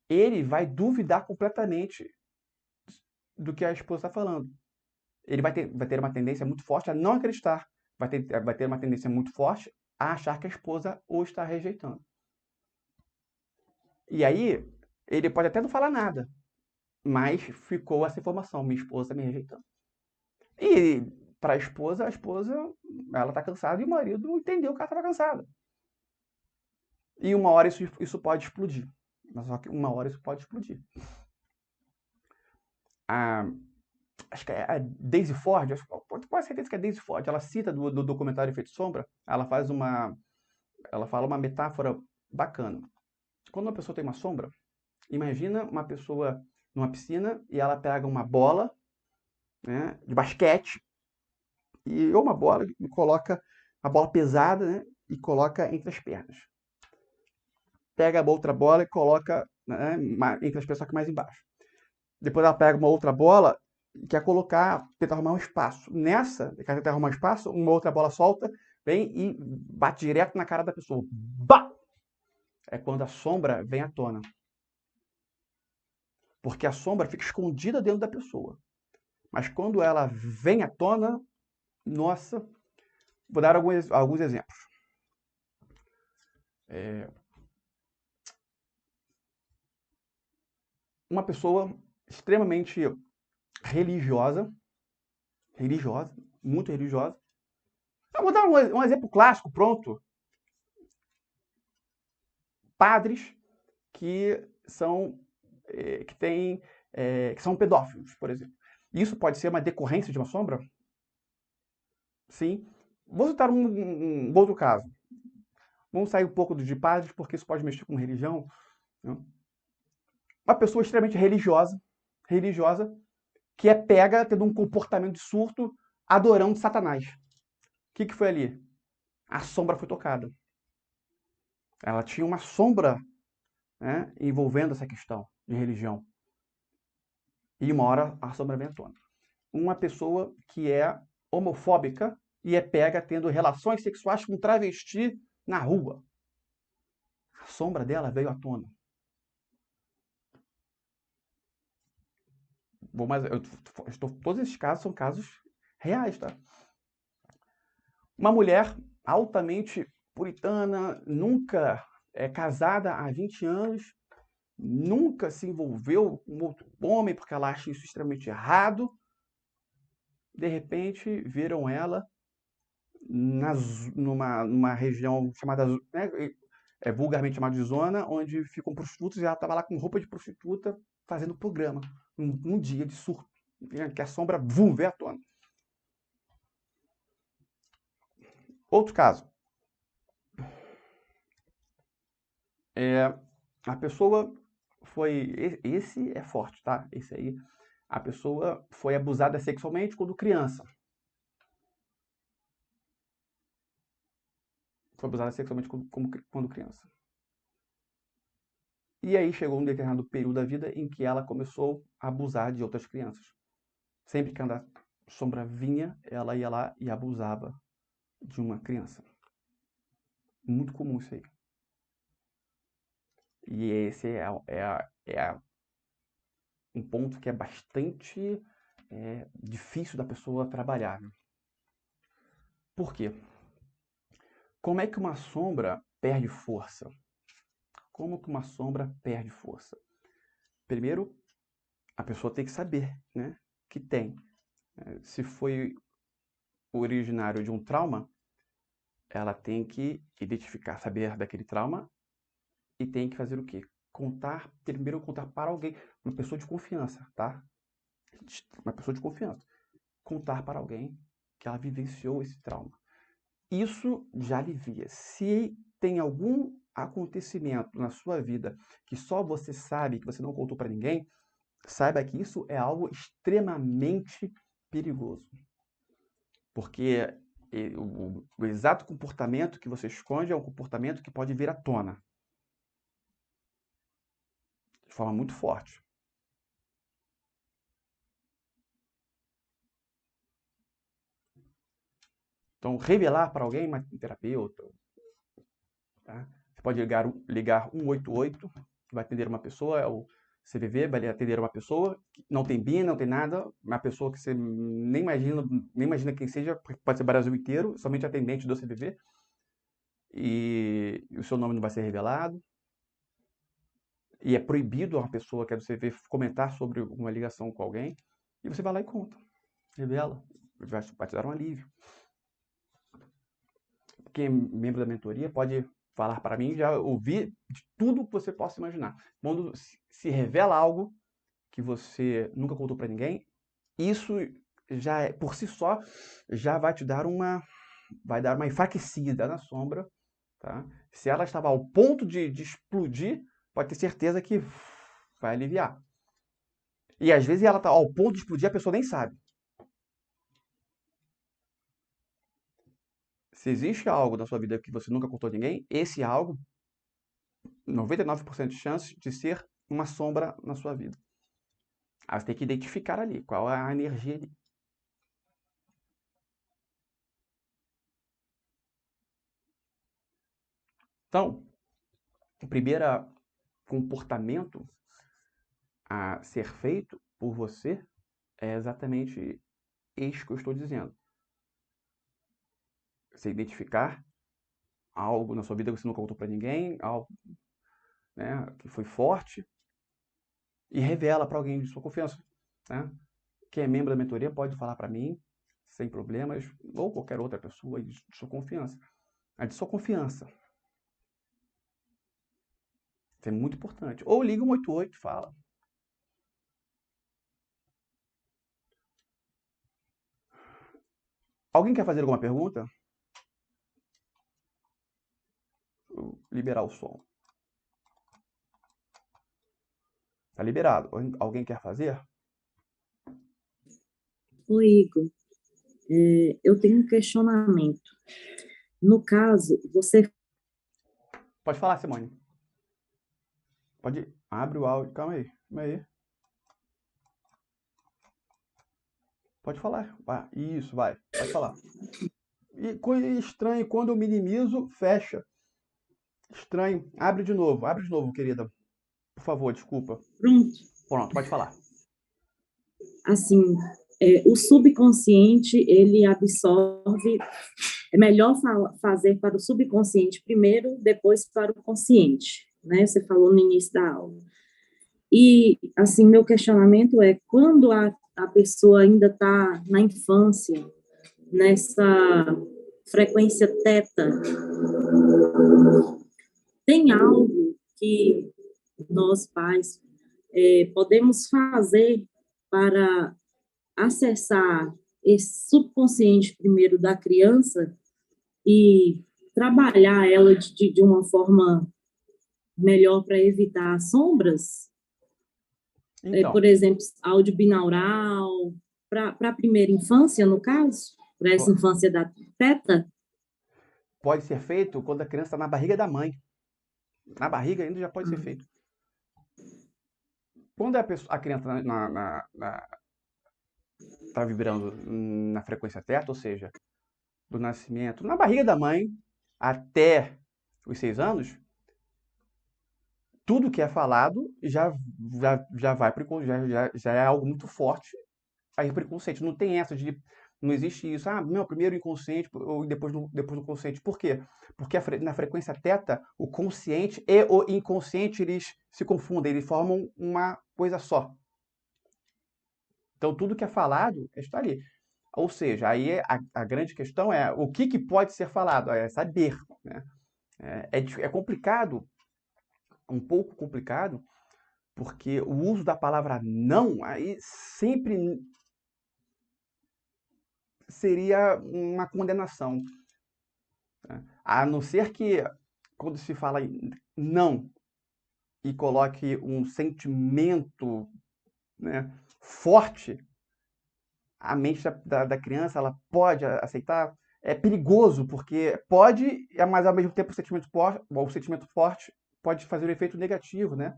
Ele vai duvidar completamente do que a esposa está falando. Ele vai ter uma tendência muito forte a não acreditar. Vai ter uma tendência muito forte a achar que a esposa o está rejeitando. E aí, ele pode até não falar nada, mas ficou essa informação, minha esposa me rejeitando. E para a esposa, ela está cansada e o marido entendeu que ela estava cansada. E uma hora isso pode explodir. Mas só que uma hora isso pode explodir. Acho que é a Daisy Ford, tenho quase certeza que é a Daisy Ford, ela cita do documentário Efeito Sombra, ela fala uma metáfora bacana. Quando uma pessoa tem uma sombra, imagina uma pessoa numa piscina e ela pega uma bola, né, de basquete, ou uma bola e coloca a bola pesada, né, e coloca entre as pernas. Pega a outra bola e coloca, né, entre as pernas, só que mais embaixo. Depois ela pega uma outra bola e quer tentar arrumar um espaço. Nessa, quer tentar arrumar um espaço, uma outra bola solta, vem e bate direto na cara da pessoa. Bah! É quando a sombra vem à tona. Porque a sombra fica escondida dentro da pessoa. Mas quando ela vem à tona, nossa, vou dar alguns exemplos. Uma pessoa extremamente religiosa, muito religiosa. Eu vou dar um exemplo clássico, pronto. Padres que são que são pedófilos, por exemplo. Isso pode ser uma decorrência de uma sombra? Sim. Vou citar um outro caso. Vamos sair um pouco de padres, porque isso pode mexer com religião. Né? Uma pessoa extremamente religiosa, que é pega tendo um comportamento de surto, adorando Satanás. O que foi ali? A sombra foi tocada. Ela tinha uma sombra, né, envolvendo essa questão de religião. E uma hora a sombra vem à tona. Uma pessoa que é homofóbica e é pega tendo relações sexuais com travesti na rua. A sombra dela veio à tona. Todos esses casos são casos reais, tá? Uma mulher altamente puritana, nunca casada há 20 anos, nunca se envolveu com outro homem porque ela acha isso extremamente errado. De repente, viram ela numa região chamada, né, vulgarmente chamada de zona, onde ficam prostitutas, e ela estava lá com roupa de prostituta fazendo programa, num dia de surto, que a sombra veio à tona. Outro caso. A pessoa foi... Esse é forte, tá? Esse aí. A pessoa foi abusada sexualmente quando criança. Foi abusada sexualmente quando criança. E aí chegou um determinado período da vida em que ela começou a abusar de outras crianças. Sempre que a sombra vinha, ela ia lá e abusava de uma criança. Muito comum isso aí. E esse um ponto que é bastante difícil da pessoa trabalhar. Né? Por quê? Como é que uma sombra perde força? Como que uma sombra perde força? Primeiro, a pessoa tem que saber, né, que tem. Se foi originário de um trauma, ela tem que identificar, saber daquele trauma e tem que fazer o quê? Primeiro contar para alguém, uma pessoa de confiança, tá? Uma pessoa de confiança. Contar para alguém que ela vivenciou esse trauma. Isso já alivia. Se tem algum acontecimento na sua vida que só você sabe, que você não contou para ninguém, saiba que isso é algo extremamente perigoso. Porque o exato comportamento que você esconde é um comportamento que pode vir à tona de forma muito forte. Então, revelar para alguém, um terapeuta, tá? Você pode ligar 188, que vai atender uma pessoa, é o CVV, vai atender uma pessoa, que não tem BIN, não tem nada, uma pessoa que você nem imagina quem seja, pode ser o Brasil inteiro, somente atendente do CVV, e o seu nome não vai ser revelado. E é proibido uma pessoa que é do CV comentar sobre uma ligação com alguém, e você vai lá e conta, revela, vai te dar um alívio. Quem é membro da mentoria pode falar para mim, já ouvi de tudo que você possa imaginar. Quando se revela algo que você nunca contou para ninguém, isso já por si só já vai dar uma enfraquecida na sombra, tá? Se ela estava ao ponto de explodir, pode ter certeza que vai aliviar. E às vezes ela está ao ponto de explodir, a pessoa nem sabe. Se existe algo na sua vida que você nunca contou a ninguém, esse algo, 99% de chance de ser uma sombra na sua vida. Aí você tem que identificar ali qual é a energia ali. Então, o primeiro comportamento a ser feito por você é exatamente isso que eu estou dizendo. Você identificar algo na sua vida que você nunca contou para ninguém, algo, né, que foi forte, e revela para alguém de sua confiança. Né? Quem é membro da mentoria pode falar para mim, sem problemas, ou qualquer outra pessoa de sua confiança. A de sua confiança. Isso é muito importante. Ou liga 188 e fala. Alguém quer fazer alguma pergunta? Vou liberar o som. Tá liberado. Alguém quer fazer? Oi, Igor. Eu tenho um questionamento. No caso, você... Pode falar, Simone. Pode ir. Abre o áudio. Calma aí. Calma aí. Pode falar. Isso, vai. Pode falar. E coisa estranha, quando eu minimizo, fecha. Estranho. Abre de novo. Abre de novo, querida. Por favor, desculpa. Pronto. Pronto, pode falar. Assim, o subconsciente, ele absorve... É melhor fazer para o subconsciente primeiro, depois para o consciente, né? Você falou no início da aula. E, assim, meu questionamento é, quando a pessoa ainda está na infância, nessa frequência teta, tem algo que nós, pais, podemos fazer para acessar esse subconsciente primeiro da criança e trabalhar ela de uma forma melhor para evitar sombras? Por Então, exemplo, áudio binaural, para a primeira infância, no caso, para essa infância da teta? pode ser feito quando a criança está na barriga da mãe. Na barriga ainda já pode ser feito. Quando a criança está vibrando na frequência teta, ou seja, do nascimento, na barriga da mãe até os 6 anos, tudo que é falado já vai já é algo muito forte aí para o inconsciente. Não tem essa de Não existe isso. Ah, não, primeiro o inconsciente ou depois no consciente. Por quê? Porque na frequência teta, o consciente e o inconsciente, eles se confundem, eles formam uma coisa só. Então, tudo que é falado está ali. Ou seja, aí a grande questão é o que pode ser falado, é saber. Né? É complicado, um pouco complicado, porque o uso da palavra não aí sempre seria uma condenação. Né? A não ser que, quando se fala em não e coloque um sentimento, né, forte, a mente da criança ela pode aceitar. É perigoso, porque pode, mas ao mesmo tempo o sentimento forte pode fazer um efeito negativo, né?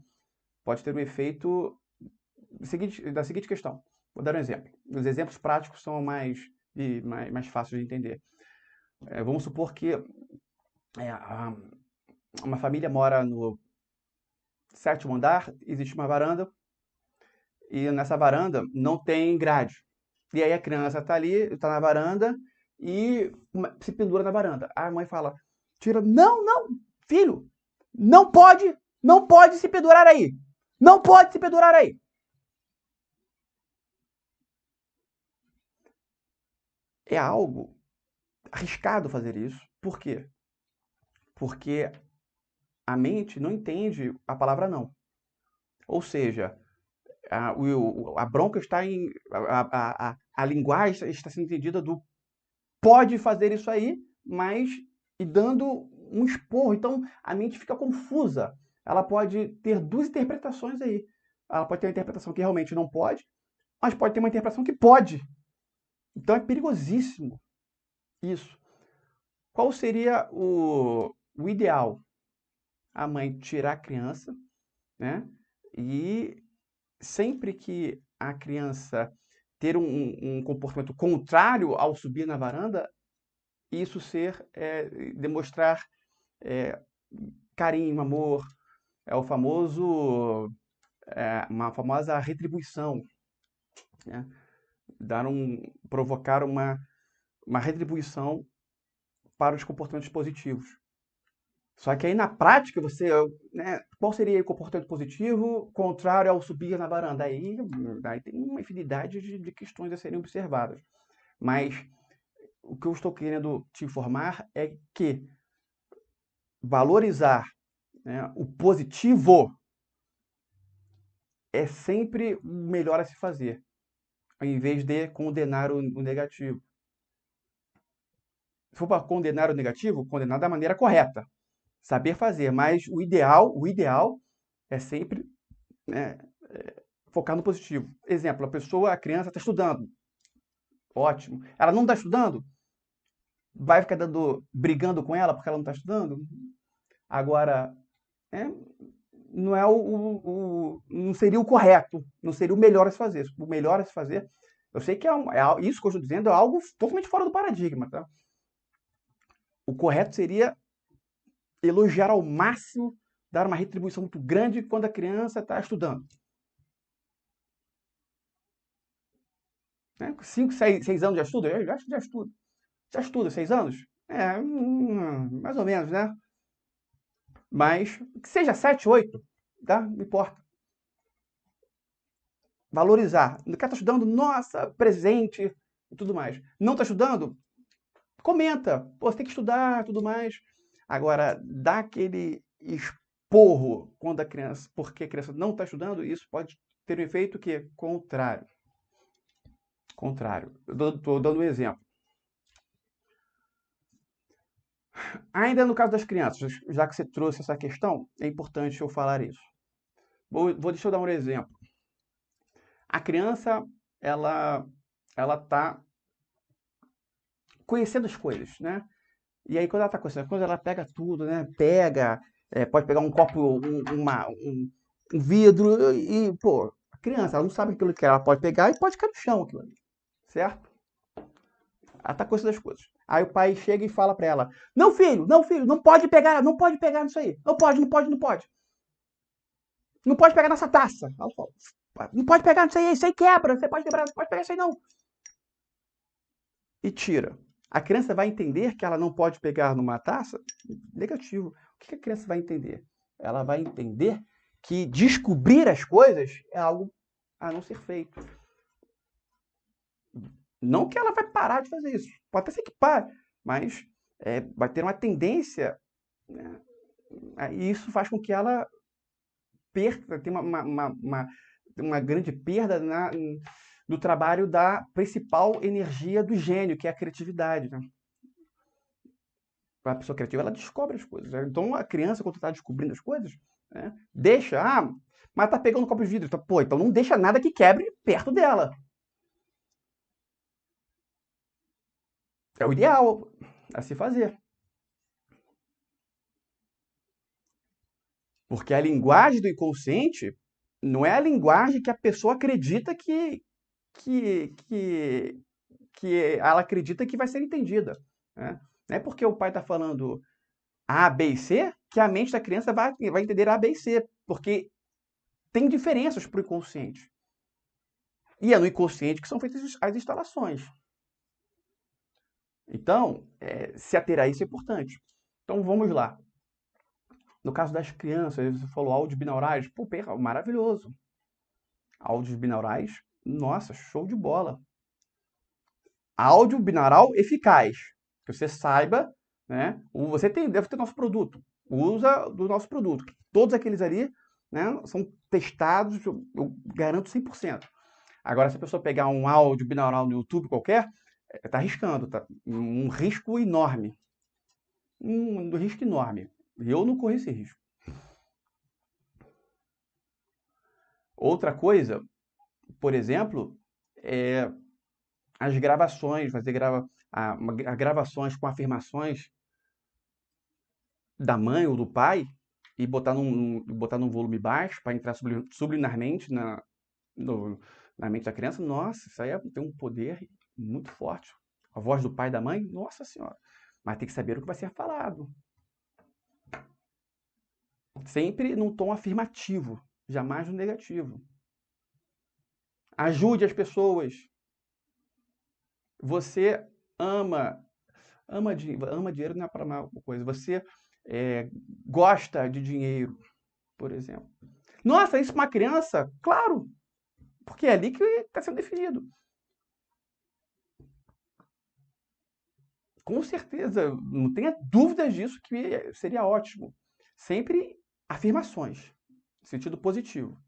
Pode ter um efeito da seguinte questão. Vou dar um exemplo. Os exemplos práticos são mais fáceis de entender. Vamos supor que uma família mora no 7º andar, existe uma varanda, e nessa varanda não tem grade. E aí a criança está ali, está na varanda, e se pendura na varanda. A mãe fala, tira, não, filho, não pode se pendurar aí. Não pode se pendurar aí. É algo arriscado fazer isso. Por quê? Porque a mente não entende a palavra não. Ou seja, a bronca está em... A linguagem está sendo entendida do pode fazer isso aí, mas e dando um esporro. Então, a mente fica confusa. Ela pode ter duas interpretações aí. Ela pode ter uma interpretação que realmente não pode, mas pode ter uma interpretação que pode. Então, é perigosíssimo isso. Qual seria o ideal? A mãe tirar a criança, né? E sempre que a criança ter um comportamento contrário ao subir na varanda, isso demonstrar carinho, amor, uma famosa retribuição, né? Provocar uma retribuição para os comportamentos positivos. Só que aí na prática né, qual seria o comportamento positivo contrário ao subir na varanda? Aí tem uma infinidade de questões a serem observadas. Mas o que eu estou querendo te informar é que valorizar, né, o positivo é sempre o melhor a se fazer, ao invés de condenar o negativo. Se for para condenar o negativo, condenar da maneira correta, saber fazer, mas o ideal é sempre, né, focar no positivo. Exemplo, a criança está estudando, ótimo. Ela não está estudando, vai ficar brigando com ela porque ela não está estudando? Agora, não é não seria o correto, não seria o melhor a se fazer. O melhor a se fazer, eu sei que isso que eu estou dizendo é algo totalmente fora do paradigma, tá? O correto seria elogiar ao máximo, dar uma retribuição muito grande quando a criança está estudando. 5, 6 anos já estuda? Eu acho que já estuda. Já estuda 6 anos? Mais ou menos, né? Mas que seja 7, 8, tá? Não importa. Valorizar. O cara está estudando, nossa, presente e tudo mais. Não está estudando? Comenta. Pô, você tem que estudar, tudo mais. Agora, dá aquele esporro porque a criança não está estudando, isso pode ter um efeito que é contrário. Estou dando um exemplo. Ainda no caso das crianças, já que você trouxe essa questão, é importante eu falar isso. Deixa eu dar um exemplo. A criança, ela está conhecendo as coisas, né? E aí, quando ela está conhecendo as coisas, ela pega tudo, né? Pode pegar um copo, um vidro e, pô, a criança, ela não sabe aquilo que ela pode pegar e pode cair no chão aquilo ali, certo? Ela está conhecendo as coisas. Aí o pai chega e fala para ela: não, filho, não pode pegar nisso aí. Não pode. Não pode pegar nessa taça. Ela fala: não pode pegar nisso aí quebra. Você pode quebrar, não pode pegar isso aí não. e tira. A criança vai entender que ela não pode pegar numa taça? Negativo. O que a criança vai entender? Ela vai entender que descobrir as coisas é algo a não ser feito. Não que ela vai parar de fazer isso. Pode até ser que pare, mas vai ter uma tendência, né? E isso faz com que ela perca, tenha uma grande perda no trabalho da principal energia do gênio, que é a criatividade, né? A pessoa criativa, ela descobre as coisas, né? Então, a criança, quando está descobrindo as coisas, né, deixa, mas tá pegando um copo de vidro. Então, então não deixa nada que quebre perto dela. É o ideal a se fazer. Porque a linguagem do inconsciente não é a linguagem que a pessoa acredita que, que, que ela acredita que vai ser entendida, né? Não é porque o pai está falando A, B e C que a mente da criança vai entender A, B e C, porque tem diferenças para o inconsciente. E é no inconsciente que são feitas as instalações. Então, se ater a isso é importante. Então, vamos lá. No caso das crianças, você falou áudios binaurais. Pô, maravilhoso. Áudios binaurais, nossa, show de bola. Áudio binaural eficaz. Que você saiba, né? Você deve ter nosso produto. Usa do nosso produto. Todos aqueles ali, né, são testados, eu garanto 100%. Agora, se a pessoa pegar um áudio binaural no YouTube qualquer, tá arriscando, tá? Um risco enorme. Um risco enorme. Eu não corro esse risco. Outra coisa, por exemplo, é as gravações, gravações com afirmações da mãe ou do pai e botar num volume baixo para entrar subliminarmente na mente da criança. Nossa, isso aí tem um poder muito forte. A voz do pai e da mãe, nossa senhora. Mas tem que saber o que vai ser falado. Sempre num tom afirmativo, jamais no negativo. Ajude as pessoas. Você ama dinheiro não é para uma coisa. Você gosta de dinheiro, por exemplo. Nossa, isso para uma criança? Claro, porque é ali que está sendo definido. Com certeza, não tenha dúvidas disso, que seria ótimo. Sempre afirmações, sentido positivo.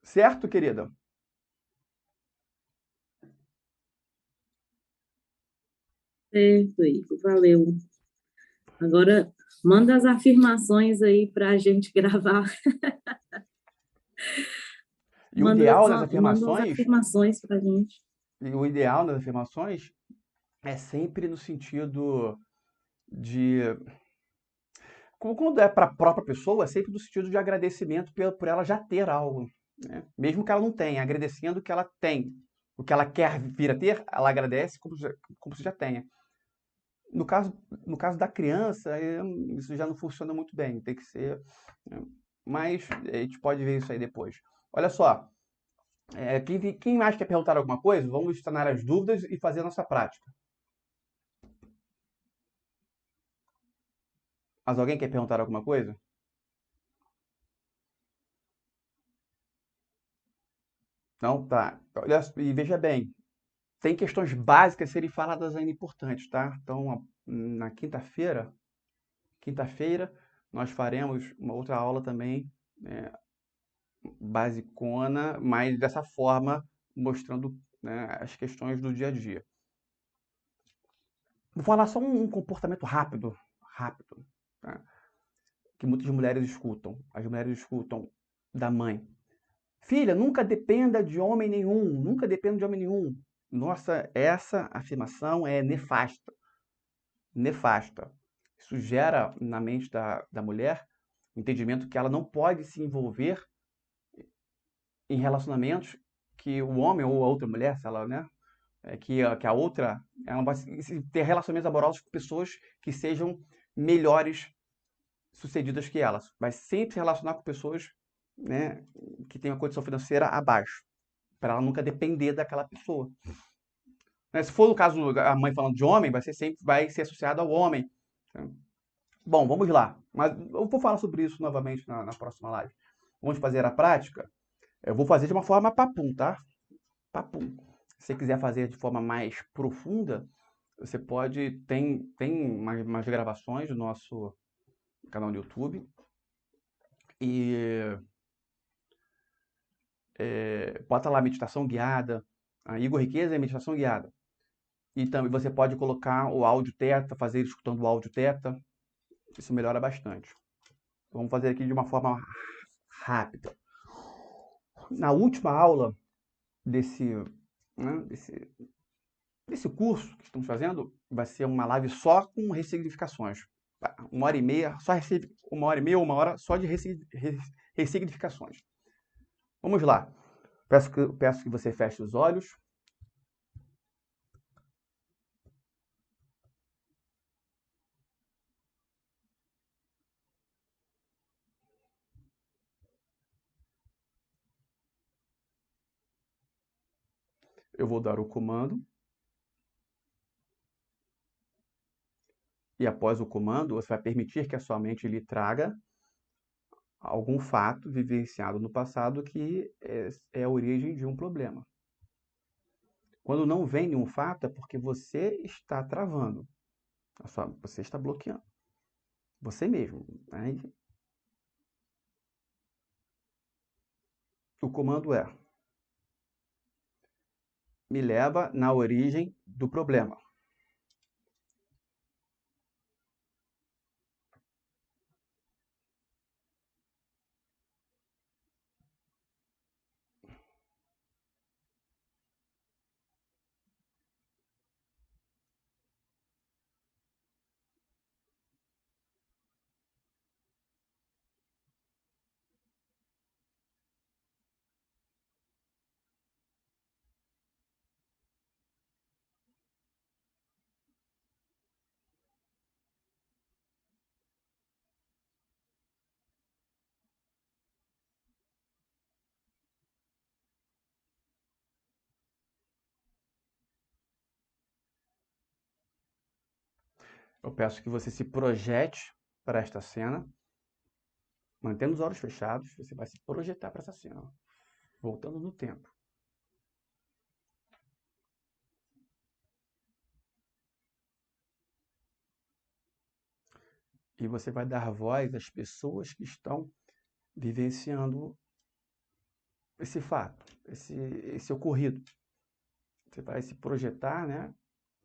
Certo, querida? Certo, Igor, valeu. Agora, manda as afirmações aí para a gente gravar. E o ideal das Manda as afirmações, afirmações para a gente. é sempre no sentido de, quando é para a própria pessoa, é sempre no sentido de agradecimento por ela já ter algo, né? Mesmo que ela não tenha, agradecendo o que ela tem. O que ela quer vir a ter, ela agradece como se já tenha. No caso, no caso da criança, isso já não funciona muito bem, tem que ser, né? Mas a gente pode ver isso aí depois. Olha só, quem mais quer perguntar alguma coisa? Vamos sanar as dúvidas e fazer a nossa prática. Mas alguém quer perguntar alguma coisa? Não? Tá. Olha, e veja bem, tem questões básicas a serem faladas ainda importantes, tá? Então, na quinta-feira, nós faremos uma outra aula também, basicona, mas dessa forma, mostrando, né, as questões do dia a dia. Vou falar só um comportamento rápido, tá? Que muitas mulheres escutam. As mulheres escutam da mãe. Filha, nunca dependa de homem nenhum, nunca dependa de homem nenhum. Nossa, essa afirmação é nefasta. Nefasta. Isso gera na mente da mulher o entendimento que ela não pode se envolver em relacionamentos que o homem ou a outra mulher, se ela, né, que a outra, ela não pode ter relacionamentos amorosos com pessoas que sejam melhores sucedidas que elas. Vai sempre se relacionar com pessoas, né, que têm uma condição financeira abaixo, para ela nunca depender daquela pessoa. Né? Se for no caso a mãe falando de homem, sempre vai ser associado ao homem. Bom, vamos lá. Mas eu vou falar sobre isso novamente na próxima live. Vamos fazer a prática. Eu vou fazer de uma forma papum, tá? Papum. Se você quiser fazer de forma mais profunda, você pode. Tem umas gravações do nosso canal no YouTube. E bota lá meditação guiada. A Igor Riqueza é meditação guiada. E também você pode colocar o áudio teta, fazer escutando o áudio teta. Isso melhora bastante. Vamos fazer aqui de uma forma rápida. Na última aula desse, né, desse curso que estamos fazendo, vai ser uma live só com ressignificações. 1h30, só 1h30, 1 hora só de ressignificações. Vamos lá. Peço que você feche os olhos. Eu vou dar o comando. E após o comando, você vai permitir que a sua mente lhe traga algum fato vivenciado no passado que é a origem de um problema. Quando não vem nenhum fato, é porque você está travando. Você está bloqueando. Você mesmo. Aí, o comando é: me leva na origem do problema. Eu peço que você se projete para esta cena, mantendo os olhos fechados. Você vai se projetar para essa cena, voltando no tempo. E você vai dar voz às pessoas que estão vivenciando esse fato, esse ocorrido. Você vai se projetar, né,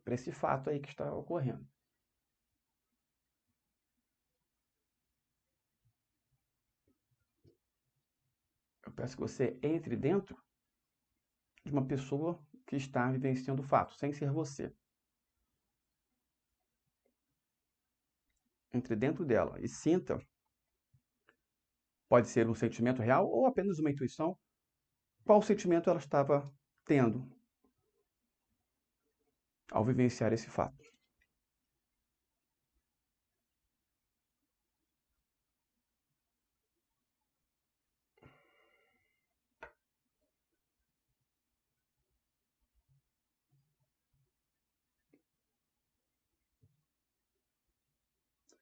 para esse fato aí que está ocorrendo. Eu peço que você entre dentro de uma pessoa que está vivenciando o fato, sem ser você. Entre dentro dela e sinta. Pode ser um sentimento real ou apenas uma intuição. Qual sentimento ela estava tendo ao vivenciar esse fato?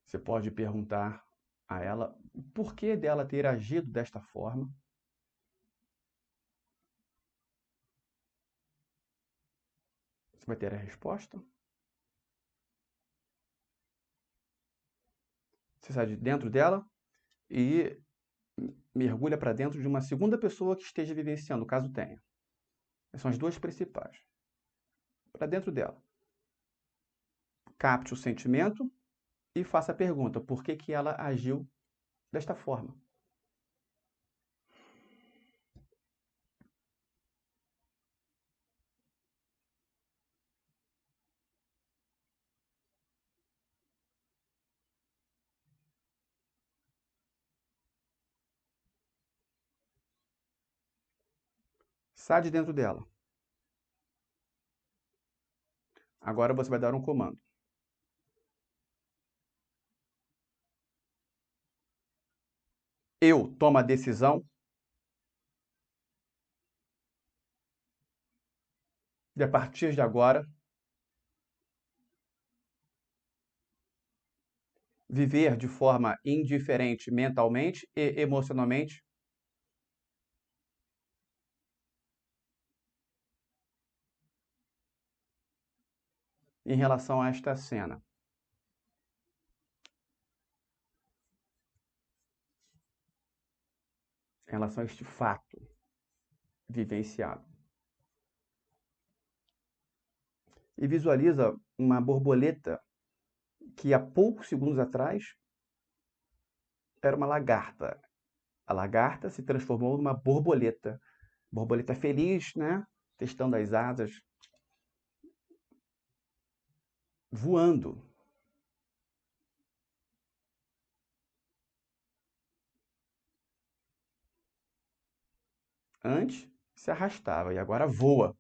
Você pode perguntar a ela o porquê dela ter agido desta forma. Você vai ter a resposta. Você sai de dentro dela e mergulha para dentro de uma segunda pessoa que esteja vivenciando, caso tenha. Essas são as duas principais. Para dentro dela. Capte o sentimento e faça a pergunta: por que que ela agiu desta forma? Sai de dentro dela. Agora você vai dar um comando. Eu tomo a decisão E a partir de agora, viver de forma indiferente mentalmente e emocionalmente em relação a esta cena, em relação a este fato vivenciado. E visualiza uma borboleta que há poucos segundos atrás era uma lagarta. A lagarta se transformou numa borboleta. Borboleta feliz, né? Testando as asas, voando. Antes se arrastava e agora voa.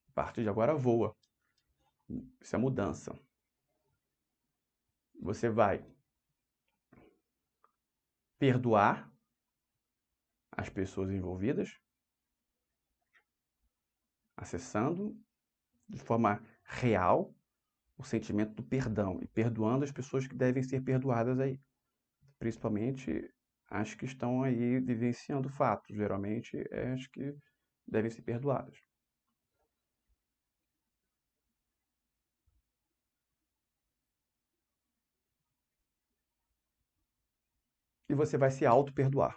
A partir de agora voa. Isso é mudança. Você vai perdoar as pessoas envolvidas, acessando de forma real o sentimento do perdão e perdoando as pessoas que devem ser perdoadas aí, principalmente as que estão aí vivenciando fatos, geralmente é as que devem ser perdoadas. E você vai se auto-perdoar.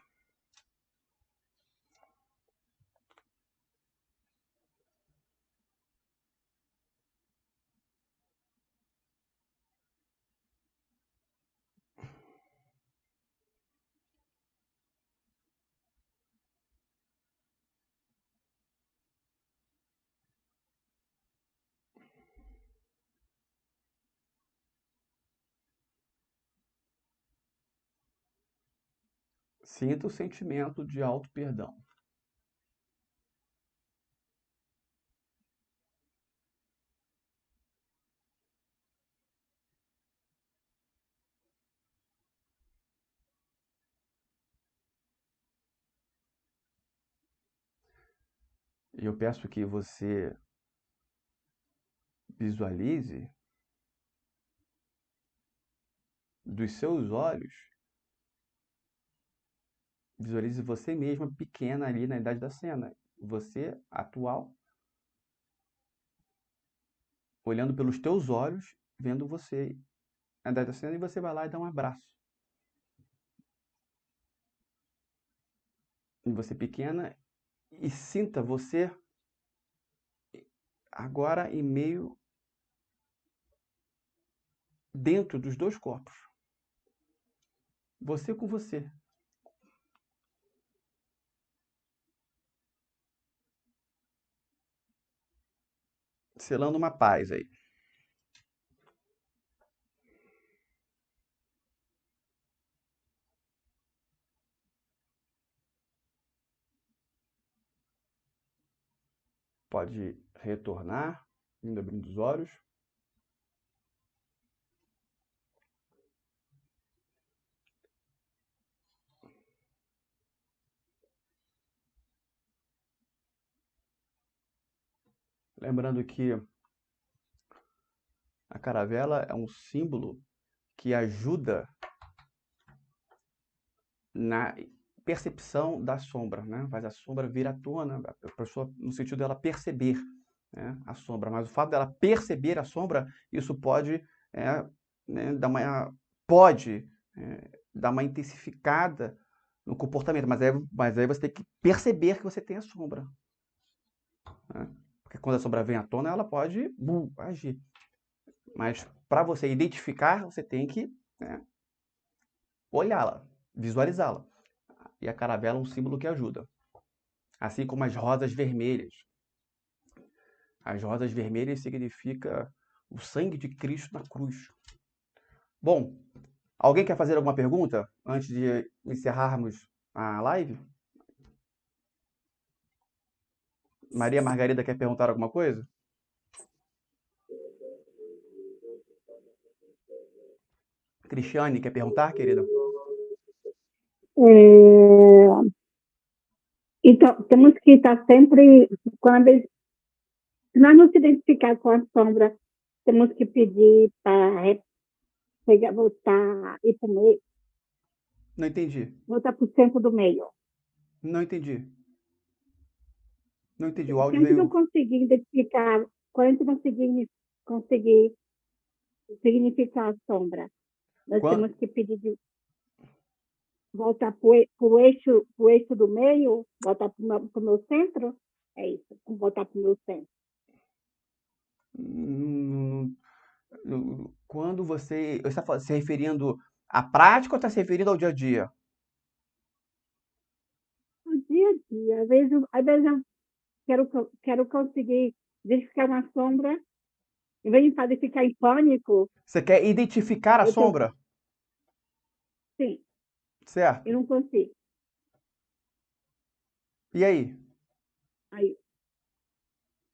Sinta o sentimento de auto-perdão. E eu peço que você visualize dos seus olhos, visualize você mesma pequena ali na idade da cena. Você atual, olhando pelos teus olhos, vendo você na idade da cena e você vai lá e dá um abraço. E você pequena e sinta você agora em meio dentro dos dois corpos. Você com você. Selando uma paz aí. Pode retornar, ainda abrindo os olhos. Lembrando que a caravela é um símbolo que ajuda na percepção da sombra, né? Faz a sombra vir à tona, a pessoa, no sentido dela perceber, né, a sombra. Mas o fato dela perceber a sombra, isso pode, né, dar uma intensificada no comportamento, mas aí você tem que perceber que você tem a sombra, né? Porque quando a sombra vem à tona, ela pode agir. Mas para você identificar, você tem que, né, olhá-la, visualizá-la. E a caravela é um símbolo que ajuda. Assim como as rosas vermelhas. As rosas vermelhas significa o sangue de Cristo na cruz. Bom, alguém quer fazer alguma pergunta antes de encerrarmos a live? Maria Margarida quer perguntar alguma coisa? Cristiane quer perguntar, querida? É, Então, temos que estar sempre, se nós não se identificar com a sombra, temos que pedir para voltar e para o meio, Não entendi. voltar para o centro do meio. Não entendi. Não entendi. O Se áudio a gente não veio. conseguir identificar, quando a gente não conseguir significar a sombra, nós Quan- temos que pedir de voltar para o eixo do meio, voltar para o meu centro. É isso, voltar para o meu centro. Hum, Quando você está se referindo à prática ou está se referindo ao dia a dia? No dia a dia, às vezes eu quero conseguir identificar uma sombra, em vez de fazer ficar em pânico, Você quer identificar a eu tô, sombra, sim, eu certo? não consigo. E aí? Aí,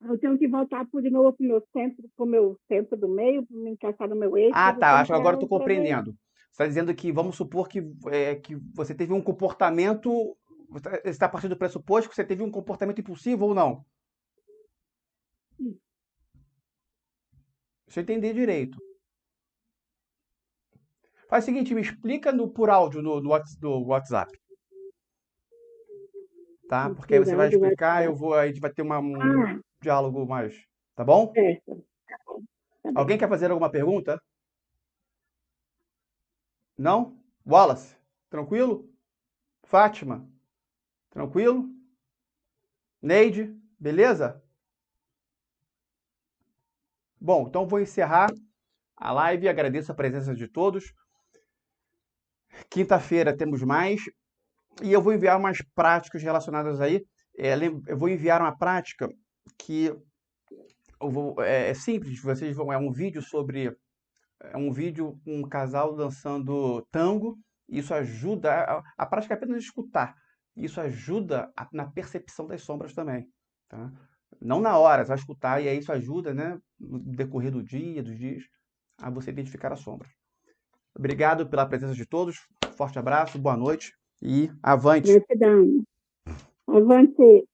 eu tenho que voltar de novo para o meu centro do meio, para me encaixar no meu eixo, Ah, eu tá. tenho Acho que que agora eu tô outra vez. compreendendo. Você está dizendo que, vamos supor que você teve um comportamento. Você está partindo do pressuposto que você teve um comportamento impulsivo ou não? Deixa eu entender direito. Faz o seguinte, me explica por áudio no WhatsApp, tá? Porque aí você vai Plural do explicar, WhatsApp. a gente vai ter um Ah, diálogo mais. Tá bom? certo. Tá bom, tá bem. Alguém quer fazer alguma pergunta? Não? Wallace, tranquilo? Fátima, tranquilo? Neide, beleza? Bom, então vou encerrar a live. Agradeço a presença de todos. Quinta-feira temos mais. E eu vou enviar umas práticas relacionadas aí. Eu vou enviar uma prática que é simples. É um vídeo sobre. É um vídeo com um casal dançando tango. Isso ajuda. A prática é apenas escutar. Isso ajuda na percepção das sombras também. Tá? Não na hora, você vai escutar e aí isso ajuda, né, no decorrer do dia, dos dias, a você identificar a sombra. Obrigado pela presença de todos. Forte abraço, boa noite e avante. Gratidão. Avante.